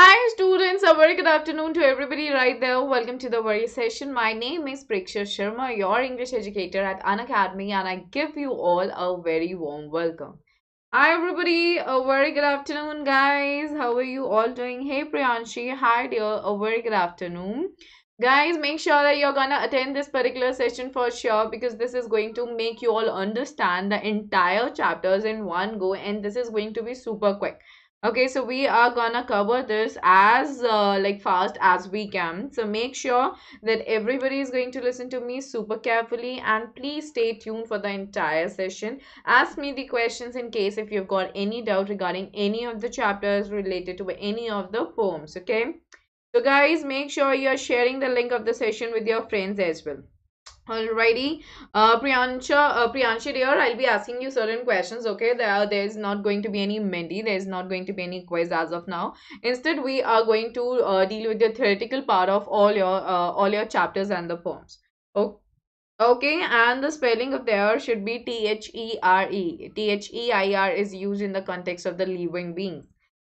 Hi students, a very good afternoon to everybody right there. Welcome to the very session. My name is Preksha Sharma, your English educator at Unacademy, and I give you all a very warm welcome. Hi everybody, a very good afternoon guys. How are you all doing? Hey Priyanshi, hi dear, a very good afternoon. Guys, make sure that you're gonna attend this particular session for sure because this is going to make you all understand the entire chapters in one go and this is going to be super quick. Okay, so we are gonna cover this as like fast as we can. So make sure that everybody is going to listen to me super carefully and please stay tuned for the entire session. Ask me the questions in case if you've got any doubt regarding any of the chapters related to any of the poems. Okay, so guys, make sure you're sharing the link of the session with your friends as well. Alrighty, Priyansha dear, I'll be asking you certain questions. Okay, there's not going to be any Mendy, there's not going to be any quiz as of now. Instead, we are going to deal with the theoretical part of all your chapters and the poems. Okay. Okay, and the spelling of there should be There. Their is used in the context of the living beings.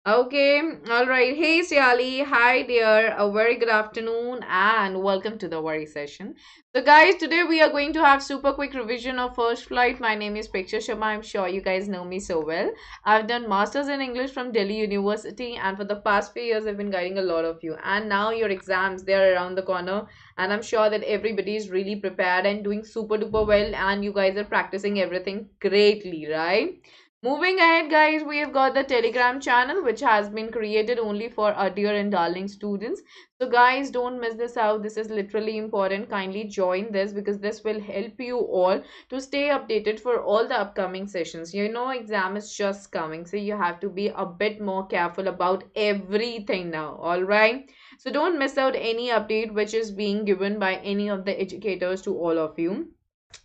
Okay, all right. Hey, Siali. Hi, dear. A very good afternoon and welcome to the worry session. So, guys, today we are going to have super quick revision of First Flight. My name is Preksha Sharma. I'm sure you guys know me so well. I've done Masters in English from Delhi University, and for the past few years, I've been guiding a lot of you. And now your exams, they're around the corner, and I'm sure that everybody is really prepared and doing super duper well, and you guys are practicing everything greatly, right? Moving ahead, guys, we have got the Telegram channel which has been created only for our dear and darling students. So, guys, don't miss this out. This is literally important. Kindly join this because this will help you all to stay updated for all the upcoming sessions. You know, exam is just coming, so you have to be a bit more careful about everything now. All right. So, don't miss out any update which is being given by any of the educators to all of you.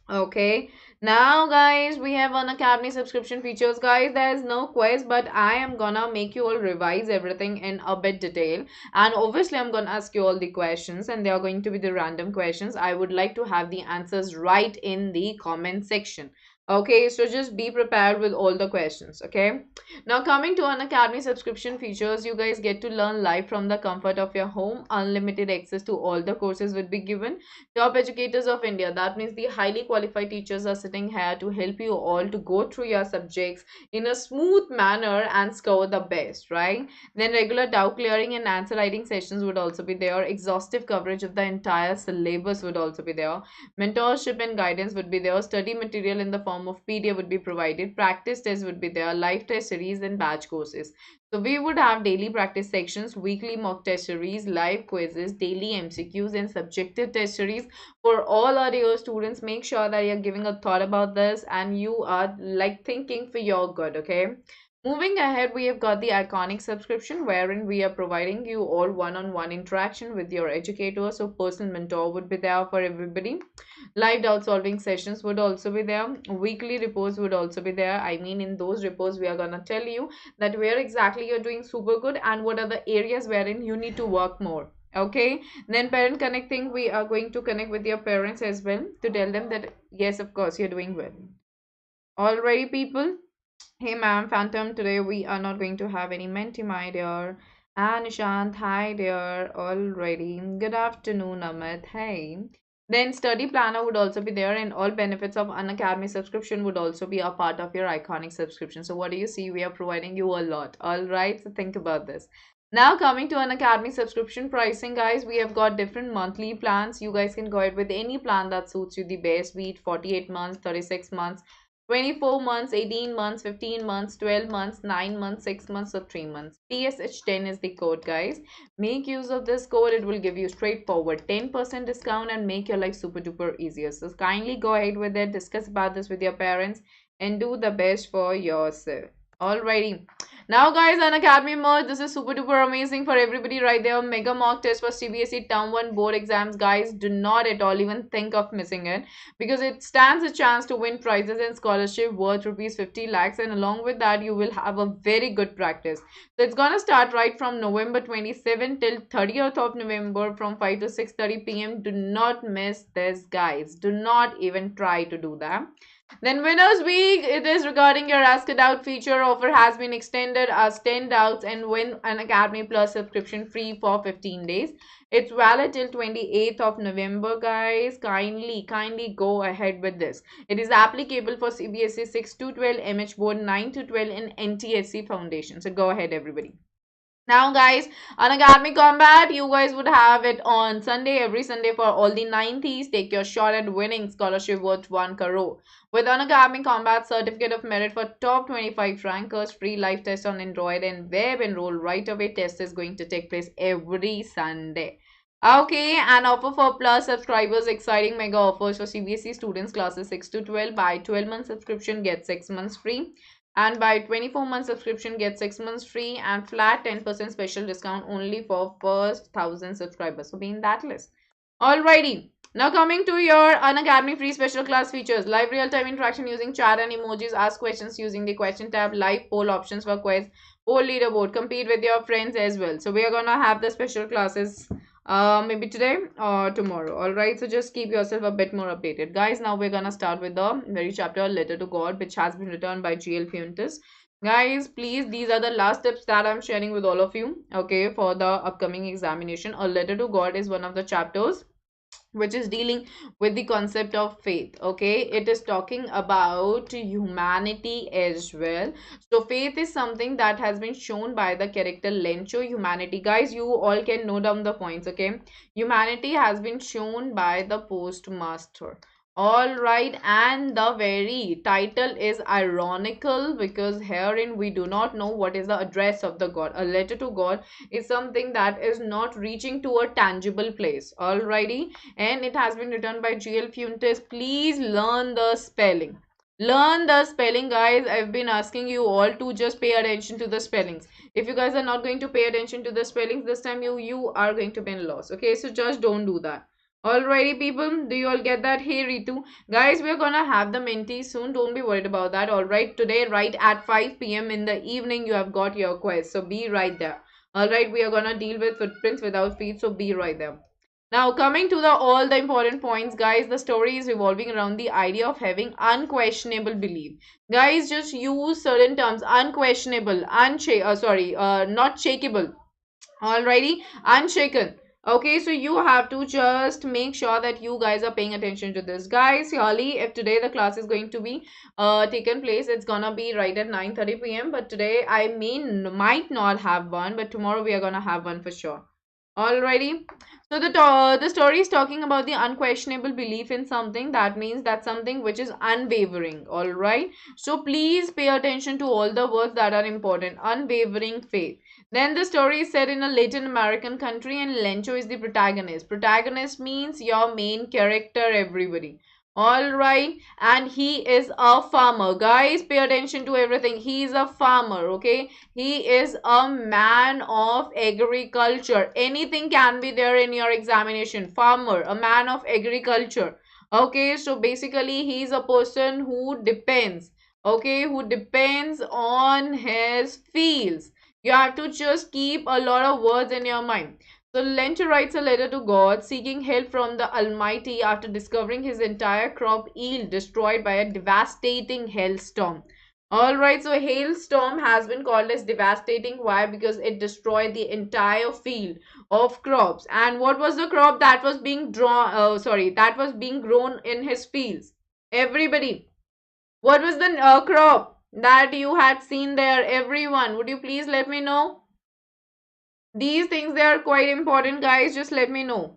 Okay, now guys, we have Unacademy subscription features. Guys, there is no quiz, but I am gonna make you all revise everything in a bit detail. And obviously, I'm gonna ask you all the questions, and they are going to be the random questions. I would like to have the answers right in the comment section. Okay, so just be prepared with all the questions. Okay, now coming to Unacademy subscription features, you guys get to learn live from the comfort of your home. Unlimited access to all the courses will be given. Top educators of India, that means the highly qualified teachers are sitting here to help you all to go through your subjects in a smooth manner and score the best, right? Then regular doubt clearing and answer writing sessions would also be there. Exhaustive coverage of the entire syllabus would also be there. Mentorship and guidance would be there. Study material in the form of PDF would be provided. Practice tests would be there. Live test series and batch courses. So we would have daily practice sections, weekly mock test series, live quizzes, daily MCQs, and subjective test series for all our dear students. Make sure that you're giving a thought about this and you are like thinking for your good. Okay, moving ahead, we have got the iconic subscription wherein we are providing you all one-on-one interaction with your educator. So personal mentor would be there for everybody. Live doubt solving sessions would also be there. Weekly reports would also be there. I mean, in those reports we are gonna tell you that where exactly you're doing super good and what are the areas wherein you need to work more. Okay, then parent connecting, we are going to connect with your parents as well to tell them that yes, of course, you're doing well. Alrighty, people. Hey, ma'am, Phantom. Today we are not going to have any menti, my dear. And Nishant, hi, dear. Alrighty. Good afternoon, Amit. Hey. Then study planner would also be there, and all benefits of Unacademy subscription would also be a part of your iconic subscription. So what do you see? We are providing you a lot. All right. So think about this. Now coming to Unacademy subscription pricing, guys, we have got different monthly plans. You guys can go ahead with any plan that suits you the best, be it 48 months, 36 months, 24 months, 18 months, 15 months, 12 months, 9 months, 6 months, or 3 months. PSH10 is the code, guys. Make use of this code. It will give you straightforward 10% discount and make your life super duper easier. So kindly go ahead with it. Discuss about this with your parents and do the best for yourself. Alrighty. Now, guys, Unacademy merge. This is super duper amazing for everybody right there. Mega mock test for CBSE Term 1 board exams. Guys, do not at all even think of missing it because it stands a chance to win prizes and scholarship worth rupees 50 lakhs. And along with that, you will have a very good practice. So it's going to start right from November 27 till 30th of November from 5 to 6:30 p.m. Do not miss this, guys. Do not even try to do that. Then winners week, it is regarding your Ask It Out feature offer has been extended recorded as 10 doubts and win an Academy Plus subscription free for 15 days. It's valid till 28th of November, guys. Kindly go ahead with this. It is applicable for CBSE 6 to 12, MH Board 9 to 12, and NTSC Foundation. So go ahead, everybody. Now, guys, Unacademy Combat, you guys would have it on Sunday, every Sunday for all the 90s. Take your shot at winning scholarship worth 1 crore. With Unacademy Combat Certificate of Merit for top 25 rankers, free live test on Android and web. Enroll right away. Test is going to take place every Sunday. Okay, and offer for plus subscribers, exciting mega offers for CBSE students classes 6 to 12. Buy 12-month subscription, get 6 months free. And by 24-month subscription, get 6 months free and flat 10% special discount only for first 1,000 subscribers. So be in that list. Alrighty. Now coming to your Unacademy free special class features. Live real-time interaction using chat and emojis. Ask questions using the question tab. Live poll options for quiz. Poll leaderboard. Compete with your friends as well. So we are going to have the special classes maybe today or tomorrow. All right, so just keep yourself a bit more updated, guys. Now we're gonna start with the very chapter Letter to God, which has been written by GL Fuentes. Guys, please, these are the last tips that I'm sharing with all of you, okay, for the upcoming examination. A Letter to God is one of the chapters which is dealing with the concept of faith. Okay, it is talking about humanity as well. So faith is something that has been shown by the character Lencho. Humanity, guys, you all can note down the points. Okay, humanity has been shown by the postmaster. All right, and the very title is ironical because herein we do not know what is the address of the God. A letter to God is something that is not reaching to a tangible place. Alrighty, and it has been written by GL Fuentes. Please learn the spelling. Learn the spelling, guys. I've been asking you all to just pay attention to the spellings. If you guys are not going to pay attention to the spellings this time, you are going to be in loss. Okay, so just don't do that. Alrighty, people, do you all get that? Hey, Ritu. Guys, we're gonna have the Minty soon. Don't be worried about that. Alright, today, right at 5 p.m. in the evening, you have got your quiz. So be right there. Alright, we are gonna deal with footprints without feet. So be right there. Now, coming to the all the important points, guys, the story is revolving around the idea of having unquestionable belief. Guys, just use certain terms. Unquestionable, not shakeable. Alrighty, unshaken. Okay, so you have to just make sure that you guys are paying attention to this. Guys, surely if today the class is going to be taken place, it's gonna be right at 9:30 p.m. But today I might not have one, but tomorrow we are gonna have one for sure. Alrighty. So the story is talking about the unquestionable belief in something. That means that something which is unwavering. Alright. So please pay attention to all the words that are important. Unwavering faith. Then the story is set in a Latin American country and Lencho is the protagonist. Protagonist means your main character, everybody. Alright, and he is a farmer. Guys, pay attention to everything. He is a farmer, okay? He is a man of agriculture. Anything can be there in your examination. Farmer, a man of agriculture. Okay, so basically he is a person who depends, okay, who depends on his fields. You have to just keep a lot of words in your mind. So Lent writes a letter to God seeking help from the Almighty after discovering his entire crop yield destroyed by a devastating hailstorm. Alright, so hailstorm has been called as devastating. Why? Because it destroyed the entire field of crops. And what was the crop that was being that was being grown in his fields? Everybody, what was the crop that you had seen there? Everyone, would you please let me know? These things, they are quite important, guys. Just let me know.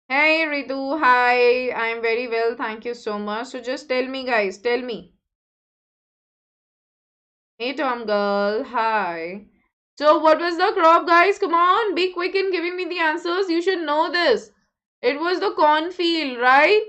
Hey Ritu, hi. I'm very well, thank you so much. So just tell me, guys, tell me. Hey Tom girl, hi. So what was the crop, guys? Come on, be quick in giving me the answers. You should know this. It was the cornfield, right?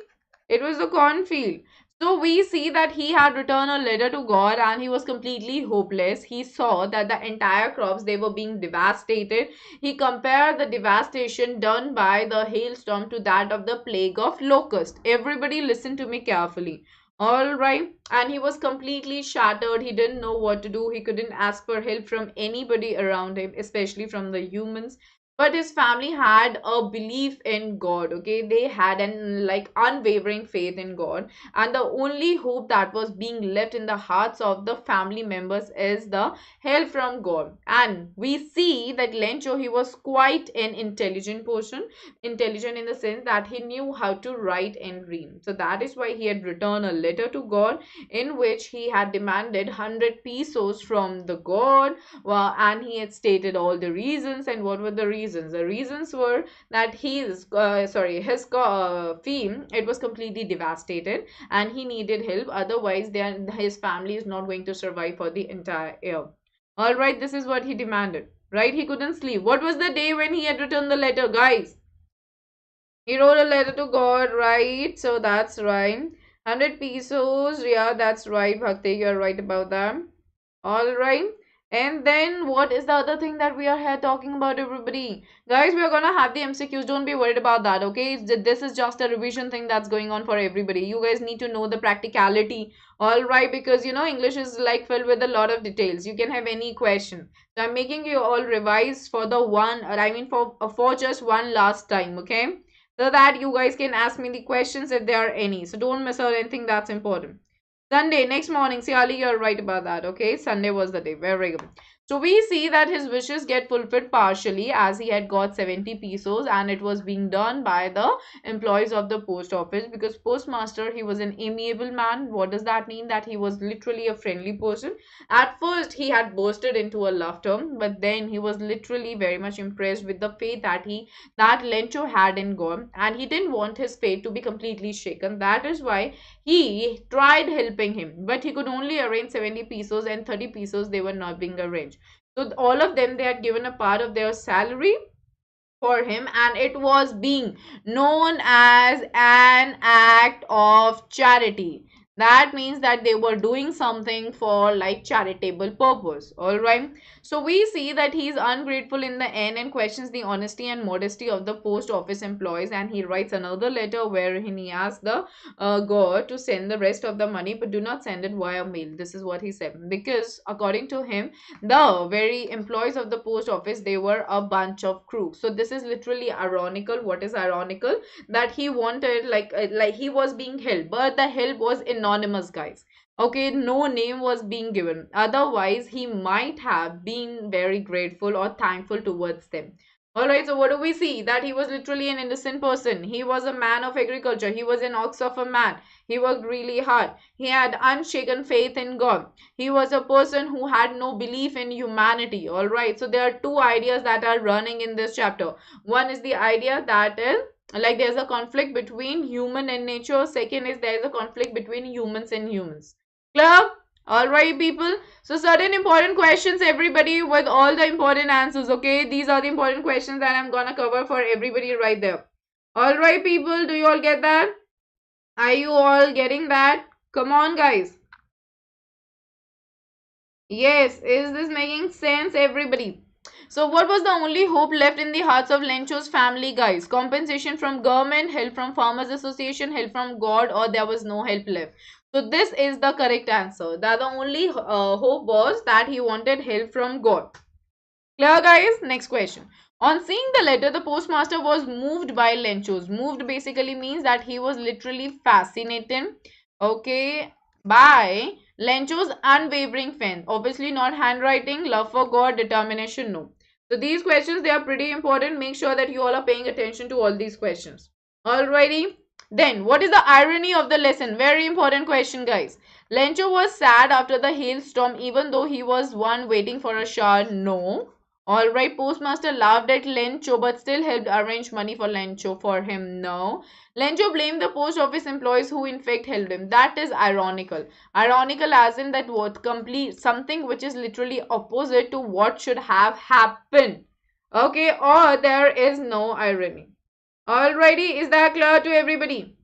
It was the cornfield. So we see that he had written a letter to God and he was completely hopeless. He saw that the entire crops, they were being devastated. He compared the devastation done by the hailstorm to that of the plague of locust. Everybody listen to me carefully. Alright, and he was completely shattered. He didn't know what to do. He couldn't ask for help from anybody around him, especially from the humans. but his family had a belief in God. Okay, they had an like unwavering faith in God, and the only hope that was being left in the hearts of the family members is the help from God. And we see that Lencho, he was quite an intelligent person, intelligent in the sense that he knew how to write and read. So that is why he had written a letter to God in which he had demanded 100 pesos from the God. Well, and he had stated all the reasons. And what were the reasons? The reasons were that his fee, it was completely devastated, and he needed help. Otherwise, his family is not going to survive for the entire year. All right, this is what he demanded. Right? He couldn't sleep. What was the day when he had written the letter, guys? He wrote a letter to God, right? So that's right. 100 pesos. Yeah, that's right, Bhakti. You're right about that. All right. And then what is the other thing that we are here talking about, everybody? Guys, we are gonna have the MCQs. Don't be worried about that, okay? This is just a revision thing that's going on for everybody. You guys need to know the practicality, all right? Because English is like filled with a lot of details. You can have any question. So I'm making you all revise for the one, I mean for just one last time, okay? So that you guys can ask me the questions if there are any. So don't miss out anything that's important. Sunday, next morning. See, Ali, you're right about that. Okay, Sunday was the day. Very good. So we see that his wishes get fulfilled partially as he had got 70 pesos, and it was being done by the employees of the post office, because postmaster, he was an amiable man. What does that mean? That he was literally a friendly person. At first he had bursted into a laughter, but then he was literally very much impressed with the faith that Lencho had in God, and he didn't want his faith to be completely shaken. That is why he tried helping him, but he could only arrange 70 pesos, and 30 pesos they were not being arranged. So all of them, they had given a part of their salary for him, and it was being known as an act of charity. That means that they were doing something for like charitable purpose. All right, so we see that he is ungrateful in the end and questions the honesty and modesty of the post office employees, and he writes another letter wherein he asks the god to send the rest of the money, but do not send it via mail. This is what he said, because according to him, the very employees of the post office, they were a bunch of crooks. So this is literally ironical. What is ironical? That he wanted like he was being helped, but the help was anonymous, guys. Okay, no name was being given. Otherwise he might have been very grateful or thankful towards them. All right, so what do we see? That he was literally an innocent person. He was a man of agriculture. He was an ox of a man. He worked really hard. He had unshaken faith in God. He was a person who had no belief in humanity. All right, so there are two ideas that are running in this chapter. One is the idea that is like there's a conflict between human and nature. Second is there's a conflict between humans and humans. Clear? All right, people. So certain important questions, everybody, with all the important answers. Okay, these are the important questions that I'm gonna cover for everybody right there. All right, people, do you all get that? Are you all getting that? Come on, guys. Yes, is this making sense, everybody? So what was the only hope left in the hearts of Lencho's family, guys? Compensation from government, help from farmers association, help from God, or there was no help left? So this is the correct answer. That the only hope was that he wanted help from God. Clear, guys? Next question. On seeing the letter, the postmaster was moved by Lenchos. Moved basically means that he was literally fascinated, okay, by Lencho's unwavering faith. Obviously not handwriting, love for God, determination, no. So these questions, they are pretty important. Make sure that you all are paying attention to all these questions. Alrighty. Then, what is the irony of the lesson? Very important question, guys. Lencho was sad after the hailstorm even though he was one waiting for a shower. No. Alright, postmaster laughed at Lencho but still helped arrange money for Lencho for him. No. Lencho blamed the post office employees who in fact helped him. That is ironical. Ironical as in that what complete something which is literally opposite to what should have happened. Okay, or there is no irony. Alrighty, is that clear to everybody?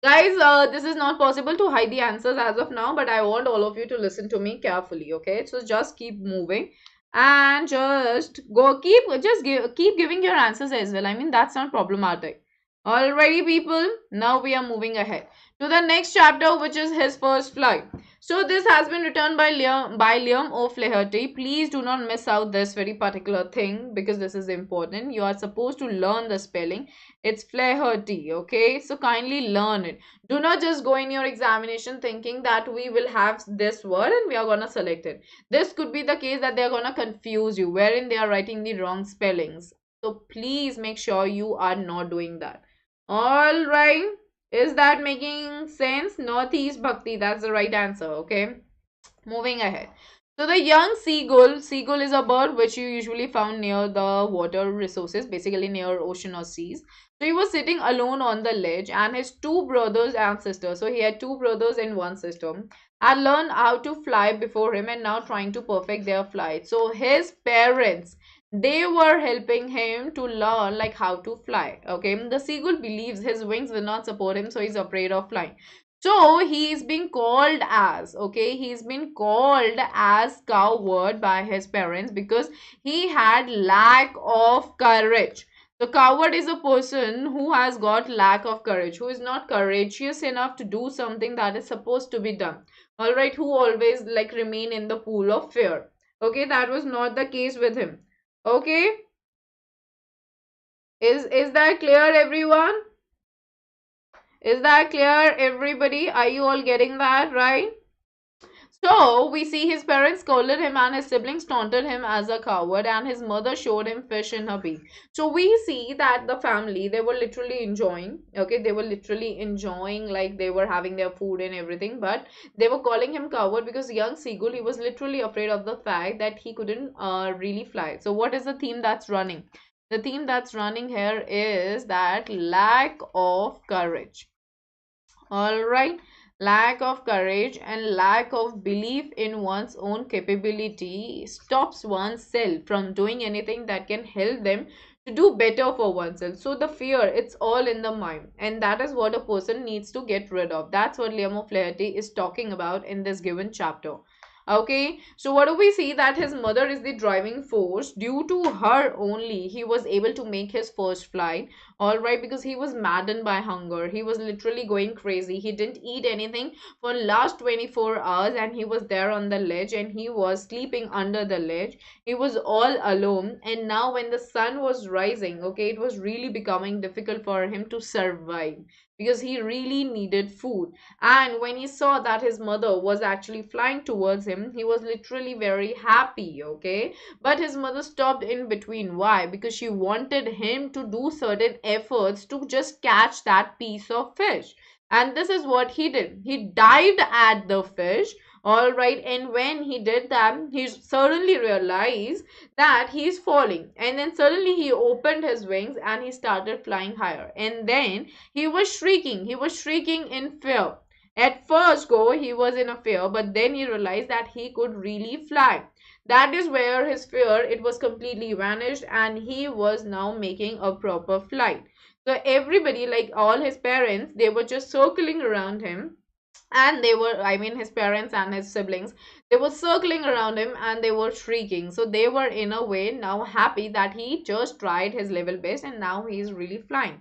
Guys, this is not possible to hide the answers as of now, but I want all of you to listen to me carefully, okay? So just keep moving and just keep giving your answers as well. I mean, that's not problematic. Alrighty, people, now we are moving ahead to the next chapter, which is his first flight. So this has been written by Liam O'Flaherty. Please do not miss out this very particular thing because this is important. You are supposed to learn the spelling. It's Flaherty, okay? So kindly learn it. Do not just go in your examination thinking that we will have this word and we are gonna select it. This could be the case that they are gonna confuse you, wherein they are writing the wrong spellings. So please make sure you are not doing that. All right. Is that making sense? Northeast Bhakti. That's the right answer. Okay. Moving ahead. So the young seagull is a bird which you usually found near the water resources, basically near ocean or seas. So he was sitting alone on the ledge and his two brothers and sisters. So he had two brothers and one sister had learned how to fly before him and now trying to perfect their flight. So his parents, they were helping him to learn like how to fly. Okay. The seagull believes his wings will not support him, so he's afraid of flying. So he's been called as, okay, he's been called as coward by his parents because he had lack of courage. So coward is a person who has got lack of courage, who is not courageous enough to do something that is supposed to be done. All right, who always like remain in the pool of fear. Okay, that was not the case with him. Okay, is that clear, everyone? Is that clear, everybody? Are you all getting that right? So we see his parents scolded him and his siblings taunted him as a coward and his mother showed him fish in her beak. So we see that the family, they were literally enjoying, okay, they were literally enjoying, like they were having their food and everything, but they were calling him coward because young seagull, he was literally afraid of the fact that he couldn't really fly. So what is the theme that's running? The theme that's running here is that lack of courage. All right, lack of courage and lack of belief in one's own capability stops oneself from doing anything that can help them to do better for oneself. So the fear, it's all in the mind, and that is what a person needs to get rid of. That's what Liam O'Flaherty is talking about in this given chapter. Okay, so what do we see? That his mother is the driving force. Due to her only, he was able to make his first flight. All right, because he was maddened by hunger. He was literally going crazy. He didn't eat anything for last 24 hours and he was there on the ledge and he was sleeping under the ledge. He was all alone, and now when the sun was rising, okay, it was really becoming difficult for him to survive because he really needed food. And when he saw that his mother was actually flying towards him, he was literally very happy, okay? But his mother stopped in between. Why? Because she wanted him to do certain efforts to just catch that piece of fish. And this is what he did. He dived at the fish. All right, and when he did that, he suddenly realized that he's falling. And then suddenly he opened his wings and he started flying higher. And then he was shrieking. He was shrieking in fear. At first go, he was in a fear, but then he realized that he could really fly. That is where his fear, it was completely vanished and he was now making a proper flight. So everybody, like all his parents, they were just circling around him, and they were, I mean his parents and his siblings, they were circling around him and they were shrieking. So they were in a way now happy that he just tried his level best and now he is really flying.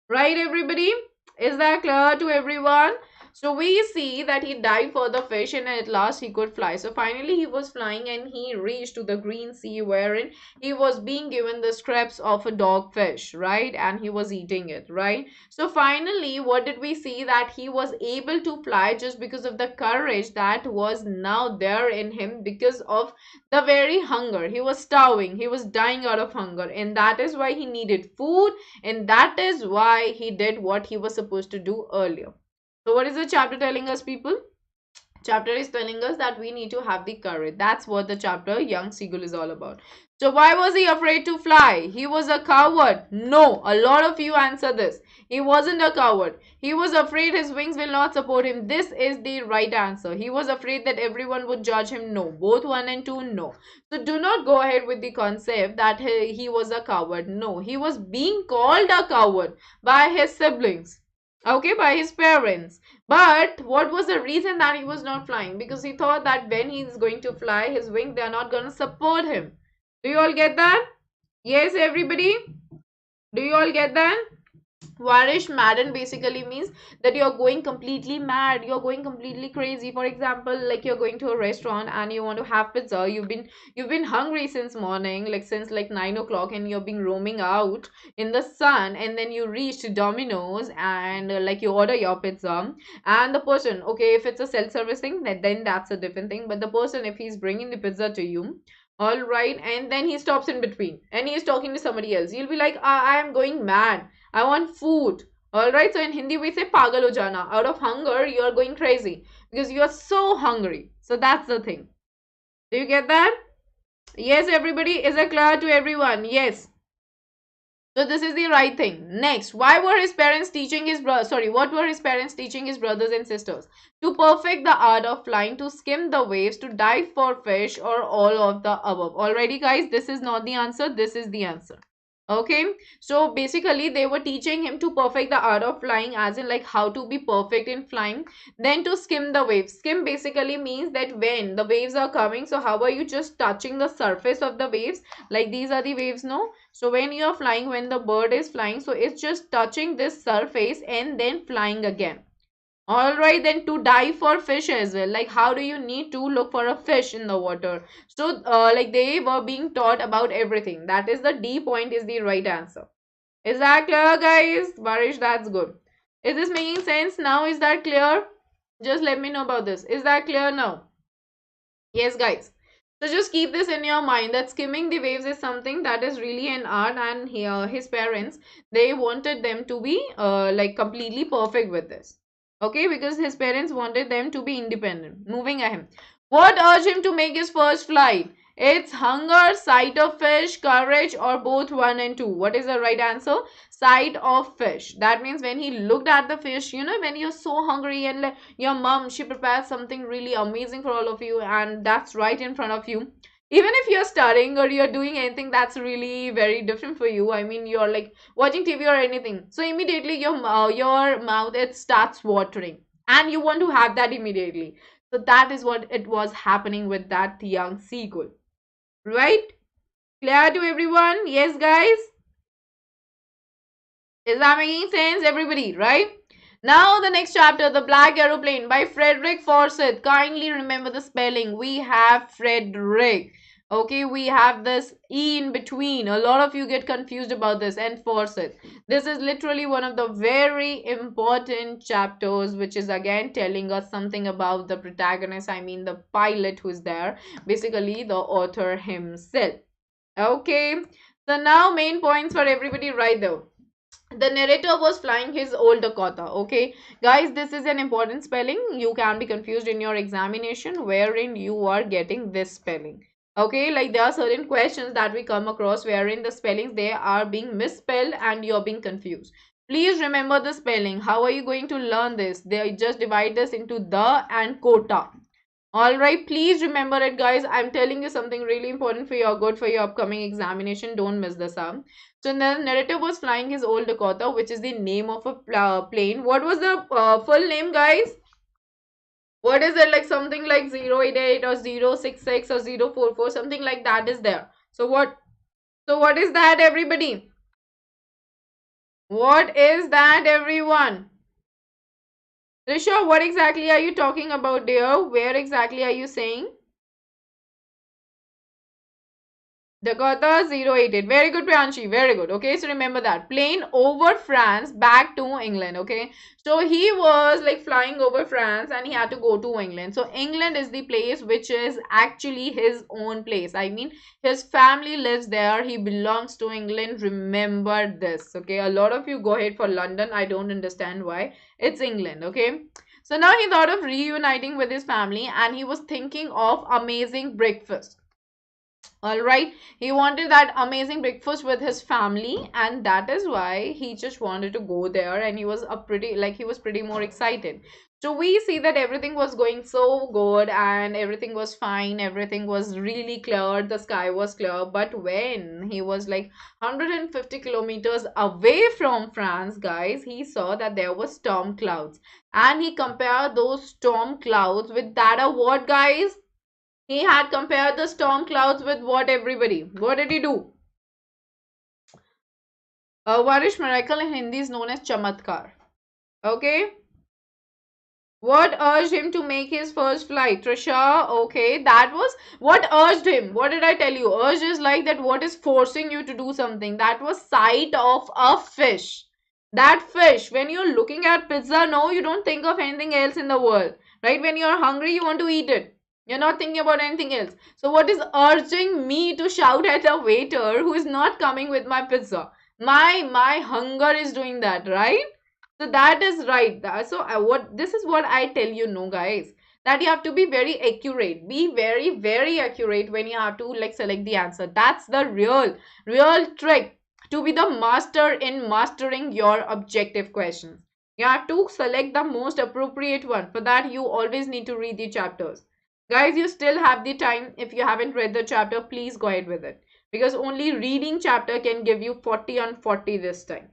Right, everybody? Is that clear to everyone? So we see that he dived for the fish and at last he could fly. So finally he was flying and he reached to the green sea wherein he was being given the scraps of a dogfish, right? And he was eating it, right? So finally, what did we see? That he was able to fly just because of the courage that was now there in him because of the very hunger. He was starving. He was dying out of hunger. And that is why he needed food, and that is why he did what he was supposed to do earlier. So what is the chapter telling us, people? Chapter is telling us that we need to have the courage. That's what the chapter Young Seagull is all about. So why was he afraid to fly? He was a coward. No, a lot of you answer this. He wasn't a coward. He was afraid his wings will not support him. This is the right answer. He was afraid that everyone would judge him. No, both 1 and 2, no. So do not go ahead with the concept that he was a coward. No, he was being called a coward by his siblings. Okay, by his parents. But what was the reason that he was not flying? Because he thought that when he is going to fly, his wings, they are not going to support him. Do you all get that? Yes, everybody? Do you all get that? Varish madden basically means that you're going completely mad, you're going completely crazy. For example, like you're going to a restaurant and you want to have pizza. You've been hungry since morning, like since like 9 o'clock, and you've been roaming out in the sun, and then you reach to Domino's and like you order your pizza, and the person, okay, if it's a self-service thing, then that's a different thing. But the person, if he's bringing the pizza to you, all right, and then he stops in between and he's talking to somebody else, you'll be like, I am going mad. I want food. Alright, so in Hindi we say pagal ho jana. Out of hunger, you are going crazy because you are so hungry. So that's the thing. Do you get that? Yes, everybody. Is it clear to everyone? Yes. So this is the right thing. Next, why were his parents teaching his brother? Sorry, what were his parents teaching his brothers and sisters? To perfect the art of flying, to skim the waves, to dive for fish, or all of the above. Already, guys, this is not the answer. This is the answer. Okay, so basically they were teaching him to perfect the art of flying, as in like how to be perfect in flying. Then to skim the waves. Skim basically means that when the waves are coming, so how are you just touching the surface of the waves? Like these are the waves, no? So when you are flying, when the bird is flying, so it's just touching this surface and then flying again. Alright, then to dive for fish as well. Like how do you need to look for a fish in the water? So like they were being taught about everything. That is the D point is the right answer. Is that clear, guys? Barish, that's good. Is this making sense now? Is that clear? Just let me know about this. Is that clear now? Yes, guys. So just keep this in your mind that skimming the waves is something that is really an art, and his parents, they wanted them to be like completely perfect with this. Okay, because his parents wanted them to be independent. Moving ahead. What urged him to make his first flight? It's hunger, sight of fish, courage, or both one and two. What is the right answer? Sight of fish. That means when he looked at the fish, you know, when you're so hungry and like, your mom, she prepares something really amazing for all of you, and that's right in front of you. Even if you're studying or you're doing anything that's really very different for you, I mean, you're like watching TV or anything, so immediately your mouth, it starts watering and you want to have that immediately. So that is what it was happening with that young seagull, right? Clear to everyone? Yes, guys. Is that making sense, everybody? Right? Now, the next chapter, The Black Aeroplane by Frederick Forsyth. Kindly remember the spelling. We have Frederick. Okay, we have this E in between. A lot of you get confused about this, and Forsyth. This is literally one of the very important chapters, which is again telling us something about the protagonist. I mean, the pilot who's there. Basically, the author himself. Okay, so now main points for everybody right there. The narrator was flying his old Dakota. Okay, guys, this is an important spelling. You can be confused in your examination wherein you are getting this spelling. Okay, like there are certain questions that we come across wherein the spellings, they are being misspelled and you're being confused. Please remember the spelling. How are you going to learn this? They just divide this into the and quota. All right, please remember it, guys. I'm telling you something really important for your good, for your upcoming examination. Don't miss this out. So the narrator was flying his old Dakota, which is the name of a plane. What was the full name, guys? What is it, like something like 088 or 066 or 044, something like that is there. So what is that, everybody? What is that, everyone? Risha, what exactly are you talking about, dear? Where exactly are you saying? Dakota 088. Very good, Priyanshi. Very good. Okay, so remember that. Plane over France back to England. Okay, so he was like flying over France and he had to go to England. So England is the place which is actually his own place. I mean, his family lives there. He belongs to England. Remember this. Okay, a lot of you go ahead for London. I don't understand why. It's England. Okay. So now he thought of reuniting with his family and he was thinking of amazing breakfast. All right, he wanted that amazing breakfast with his family, and that is why he just wanted to go there, and he was he was pretty more excited. So we see that everything was going so good and everything was fine, everything was really clear, the sky was clear. But when he was like 150 kilometers away from France, guys, he saw that there were storm clouds, and he compared those storm clouds with that of what, guys? He had compared the storm clouds with what, everybody? What did he do? A Varish miracle in Hindi is known as chamatkar. Okay. What urged him to make his first flight? Trisha, okay, that was what urged him. What did I tell you? Urge is like that what is forcing you to do something. That was sight of a fish. That fish, when you're looking at pizza, no, you don't think of anything else in the world. Right? When you're hungry, you want to eat it. You're not thinking about anything else. So, what is urging me to shout at a waiter who is not coming with my pizza? My hunger is doing that, right? So that is right. So what this is what I tell you, no guys, that you have to be very accurate. Be very accurate when you have to like select the answer. That's the real trick to be the master in mastering your objective questions. You have to select the most appropriate one. For that, you always need to read the chapters. Guys, you still have the time. If you haven't read the chapter, please go ahead with it. Because only reading chapter can give you 40 on 40 this time.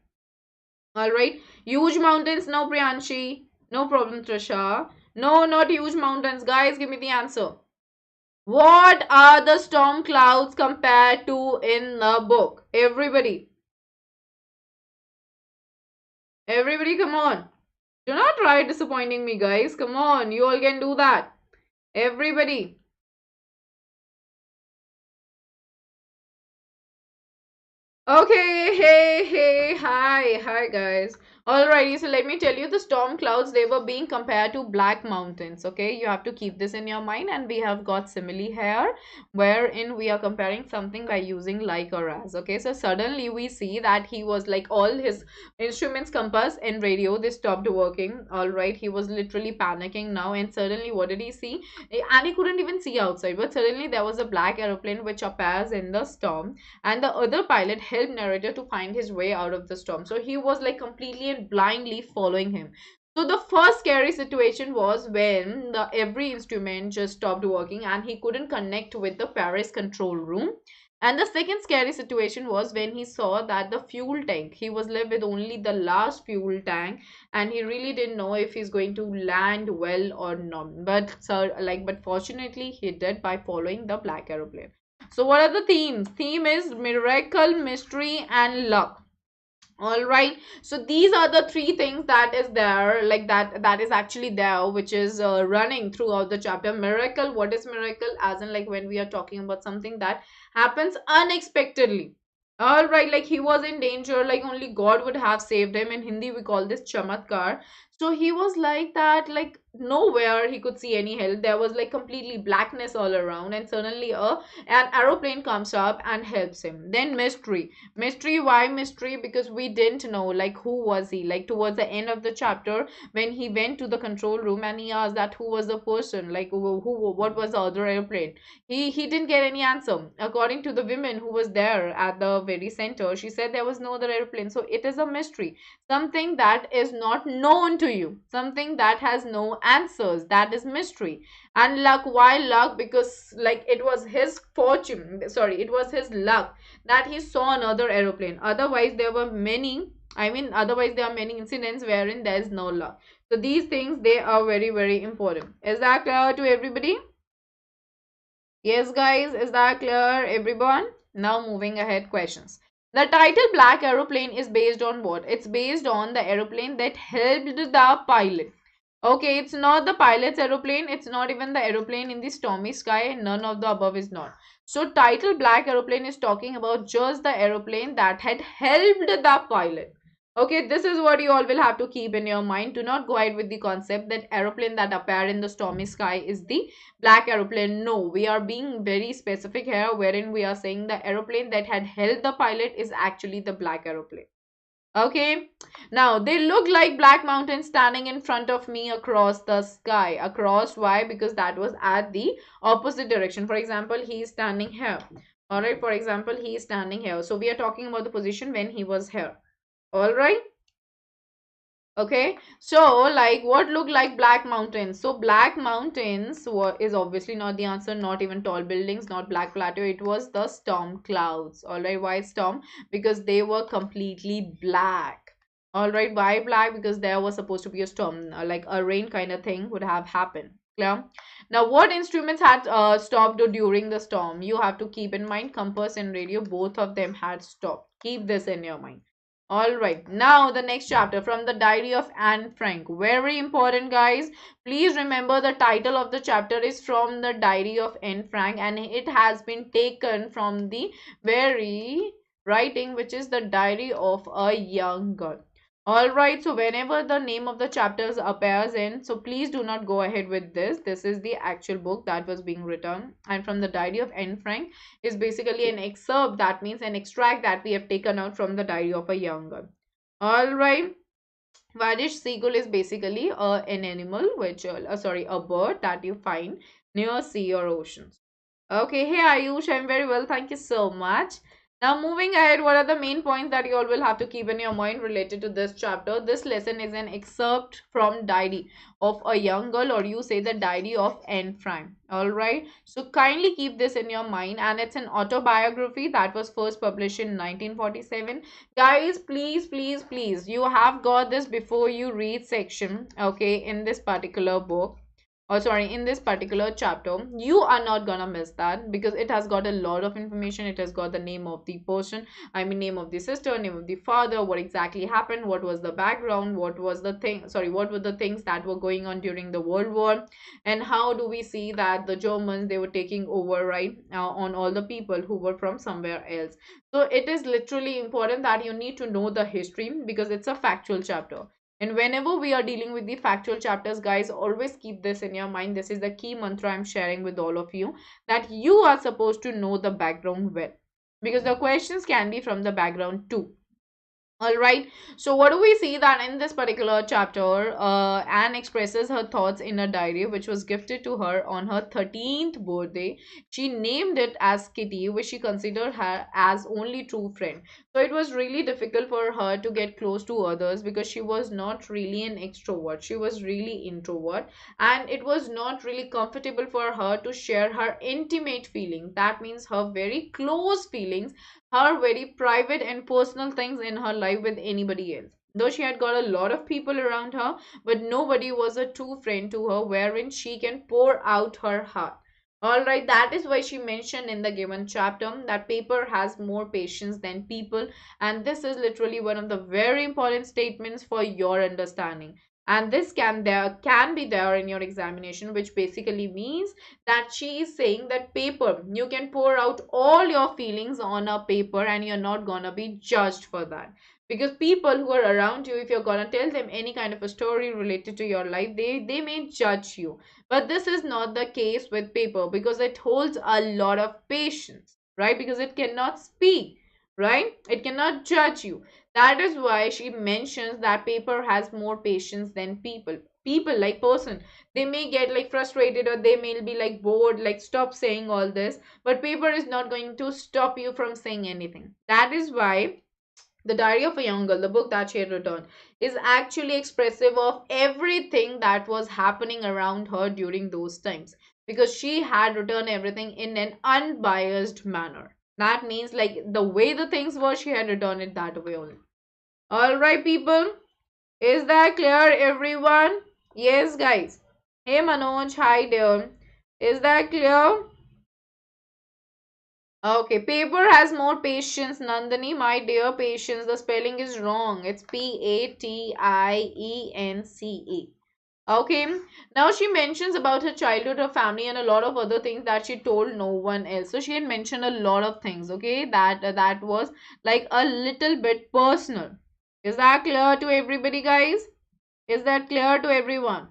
All right. Huge mountains. No, Priyanshi. No problem, Trisha. No, not huge mountains. Guys, give me the answer. What are the storm clouds compared to in the book? Everybody. Everybody, come on. Do not try disappointing me, guys. Come on. You all can do that. Everybody. Okay, hi guys. Alrighty, so let me tell you the storm clouds, they were being compared to black mountains. Okay, you have to keep this in your mind, and we have got simile here wherein we are comparing something by using like or as. Okay, so suddenly we see that he was like all his instruments, compass and radio, they stopped working. Alright, he was literally panicking now, and suddenly what did he see? And he couldn't even see outside, but suddenly there was a black aeroplane which appears in the storm, and the other pilot helped narrator to find his way out of the storm. So he was like completely and blindly following him. So the first scary situation was when the every instrument just stopped working and he couldn't connect with the Paris control room. And the second scary situation was when he saw that the fuel tank, he was left with only the last fuel tank, and he really didn't know if he's going to land well or not. But but fortunately he did by following the black aeroplane. So what are the themes? Theme is miracle, mystery, and luck. All right, so these are the three things that is there, like that is actually there, which is running throughout the chapter. Miracle, what is miracle? As in like when we are talking about something that happens unexpectedly. All right, like he was in danger, like only God would have saved him. In Hindi we call this chamatkar. So he was like that, like nowhere he could see any help. There was like completely blackness all around, and suddenly an aeroplane comes up and helps him. Then mystery. Mystery, why mystery? Because we didn't know like who was he. Like towards the end of the chapter, when he went to the control room and he asked that who was the person, like what was the other airplane. He didn't get any answer. According to the women who was there at the very center, she said there was no other airplane. So it is a mystery, something that is not known to you, something that has no answers. That is mystery. And luck, why luck? Because like it was his fortune, sorry, it was his luck that he saw another aeroplane. Otherwise there were many, otherwise there are many incidents wherein there is no luck. So these things, they are very important. Is that clear to everybody? Yes guys, is that clear everyone? Now moving ahead, questions. The title Black Aeroplane is based on what? It's based on the aeroplane that helped the pilot. Okay, it's not the pilot's aeroplane. It's not even the aeroplane in the stormy sky. None of the above is not. So title Black Aeroplane is talking about just the aeroplane that had helped the pilot. Okay, this is what you all will have to keep in your mind. Do not go ahead with the concept that aeroplane that appeared in the stormy sky is the black aeroplane. No, we are being very specific here, wherein we are saying the aeroplane that had helped the pilot is actually the black aeroplane. Okay, now they look like black mountains standing in front of me across the sky. Across, why? Because that was at the opposite direction. For example, he is standing here. All right, for example, he is standing here. So we are talking about the position when he was here. All right. Okay, so like what look like black mountains? So black mountains is obviously not the answer, not even tall buildings, not black plateau. It was the storm clouds. All right, why storm? Because they were completely black. All right, why black? Because there was supposed to be a storm, like a rain kind of thing would have happened. Clear? Now, what instruments had stopped during the storm? You have to keep in mind compass and radio, both of them had stopped. Keep this in your mind. All right, now the next chapter from the diary of Anne Frank. Very important, guys. Please remember the title of the chapter is from the diary of Anne Frank, and it has been taken from the very writing, which is the diary of a young girl. All right, so whenever the name of the chapters appears in, so please do not go ahead with this. This is the actual book that was being written, and from the diary of Anne Frank is basically an excerpt, that means an extract that we have taken out from the diary of a young girl. All right. Vadish seagull is basically an animal, which, sorry, a bird that you find near sea or oceans. Okay, hey Ayush, I'm very well, thank you so much. Now, moving ahead, what are the main points that you all will have to keep in your mind related to this chapter? This lesson is an excerpt from Diary of a Young Girl, or you say the Diary of Anne Frank. All right, so kindly keep this in your mind, and it's an autobiography that was first published in 1947. Guys, please, please, please, you have got this before you read section, okay, in this particular book, or sorry, in this particular chapter. You are not gonna miss that because it has got a lot of information. It has got the name of the person, I mean name of the sister, name of the father, what exactly happened, what was the background, what was the thing, sorry, what were the things that were going on during the World War, and how do we see that the Germans, they were taking over, right, on all the people who were from somewhere else. So it is literally important that you need to know the history because it's a factual chapter. And whenever we are dealing with the factual chapters, guys, always keep this in your mind. This is the key mantra I'm sharing with all of you, that you are supposed to know the background well, because the questions can be from the background too. All right. So what do we see that in this particular chapter, Anne expresses her thoughts in a diary which was gifted to her on her 13th birthday. She named it as Kitty, which she considered her as only true friend. So it was really difficult for her to get close to others because she was not really an extrovert. She was really introvert, and it was not really comfortable for her to share her intimate feelings. That means her very close feelings, her very private and personal things in her life with anybody else. Though she had got a lot of people around her, but nobody was a true friend to her wherein she can pour out her heart. Alright, that is why she mentioned in the given chapter that paper has more patience than people, and this is literally one of the very important statements for your understanding. And this can be there in your examination, which basically means that she is saying that paper, you can pour out all your feelings on a paper and you're not gonna be judged for that, because people who are around you, if you're gonna tell them any kind of a story related to your life, they may judge you. But this is not the case with paper because it holds a lot of patience, right? Because it cannot speak, right? It cannot judge you. That is why she mentions that paper has more patience than people. People, like person, they may get like frustrated, or they may be like bored, like stop saying all this, but paper is not going to stop you from saying anything. That is why the Diary of a Young Girl, the book that she had written, is actually expressive of everything that was happening around her during those times, because she had written everything in an unbiased manner. That means like the way the things were, she had written it that way only. All right, people, is that clear, everyone? Yes, guys. Hey, Manoj. Hi, dear. Is that clear? Okay, paper has more patience, Nandini, my dear. Patience, the spelling is wrong. It's Patience. Okay, now she mentions about her childhood, her family, and a lot of other things that she told no one else. So she had mentioned a lot of things, okay, that was like a little bit personal. Is that clear to everybody, guys? Is that clear to everyone?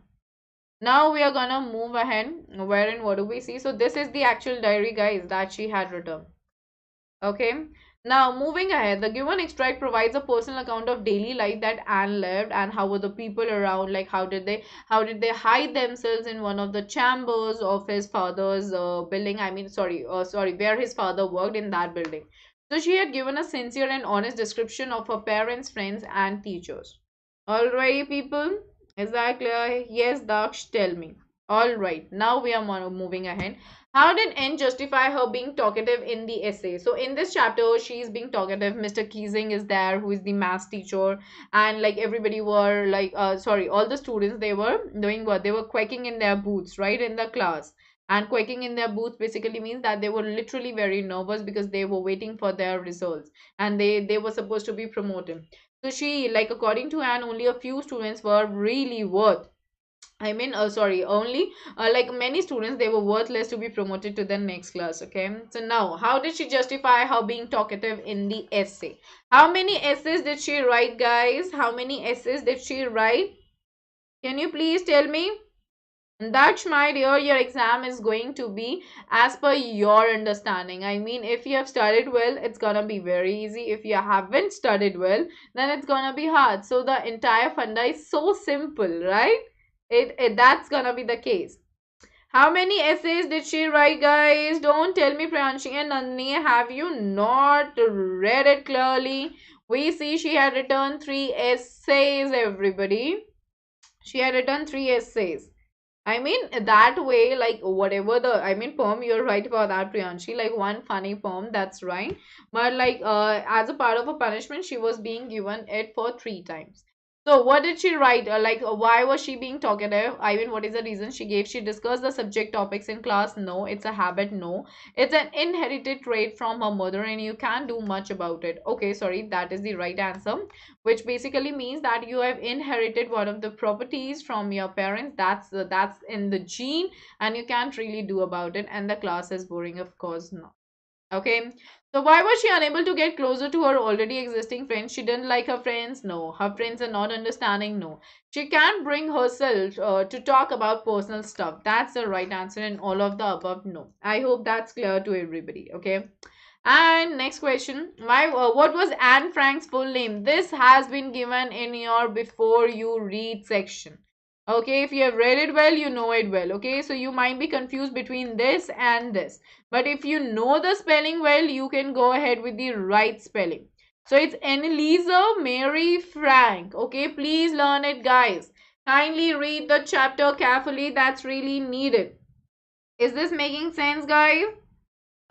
Now we are gonna move ahead. Wherein what do we see? So this is the actual diary, guys, that she had written. Okay. Now moving ahead, the given extract provides a personal account of daily life that Anne lived, and how were the people around, like how did they hide themselves in one of the chambers of his father's building. I mean, sorry, where his father worked, in that building. So she had given a sincere and honest description of her parents, friends, and teachers. Alright, people, is that clear? Yes, Daksh, tell me. Alright, now we are moving ahead. How did N justify her being talkative in the essay? So in this chapter, she is being talkative. Mr. Keesing is there, who is the math teacher, and like everybody were like, sorry, all the students, they were doing what? They were quacking in their booths, right, in the class. And quaking in their boots basically means that they were literally very nervous because they were waiting for their results, and they were supposed to be promoted. So she, like, according to Anne, only a few students were really worth, sorry, only like many students, they were worthless to be promoted to the next class. Okay, so now how did she justify her being talkative in the essay? How many essays did she write, guys? How many essays did she write? Can you please tell me? That's, my dear, your exam is going to be as per your understanding. I mean, if you have studied well, it's gonna be very easy. If you haven't studied well, then it's gonna be hard. So the entire funda is so simple, right? That's gonna be the case. How many essays did she write, guys? Don't tell me Priyanshi and Nandini, have you not read it clearly? We see she had written 3 essays, everybody. She had written 3 essays. I mean, that way, like, whatever the, I mean, poem, you're right about that, Priyanshi. Like, one funny poem, that's right. But, like, as a part of a punishment, she was being given it for 3 times. So, what did she write? Why was she being talkative? I mean, what is the reason she gave? She discussed the subject topics in class. No, it's a habit. No, it's an inherited trait from her mother, and you can't do much about it. Okay, sorry, that is the right answer, which basically means that you have inherited one of the properties from your parents. That's in the gene, and you can't really do about it, and the class is boring, of course not. Okay, so why was she unable to get closer to her already existing friends? She didn't like her friends? No. Her friends are not understanding? No. She can't bring herself to talk about personal stuff. That's the right answer in all of the above. No. I hope that's clear to everybody. Okay, and next question, what was Anne Frank's full name? This has been given in your before you read section. Okay, if you have read it well, you know it well. Okay, so you might be confused between this and this. But if you know the spelling well, you can go ahead with the right spelling. So it's Annalisa Mary Frank. Okay, please learn it, guys. Kindly read the chapter carefully. That's really needed. Is this making sense, guys?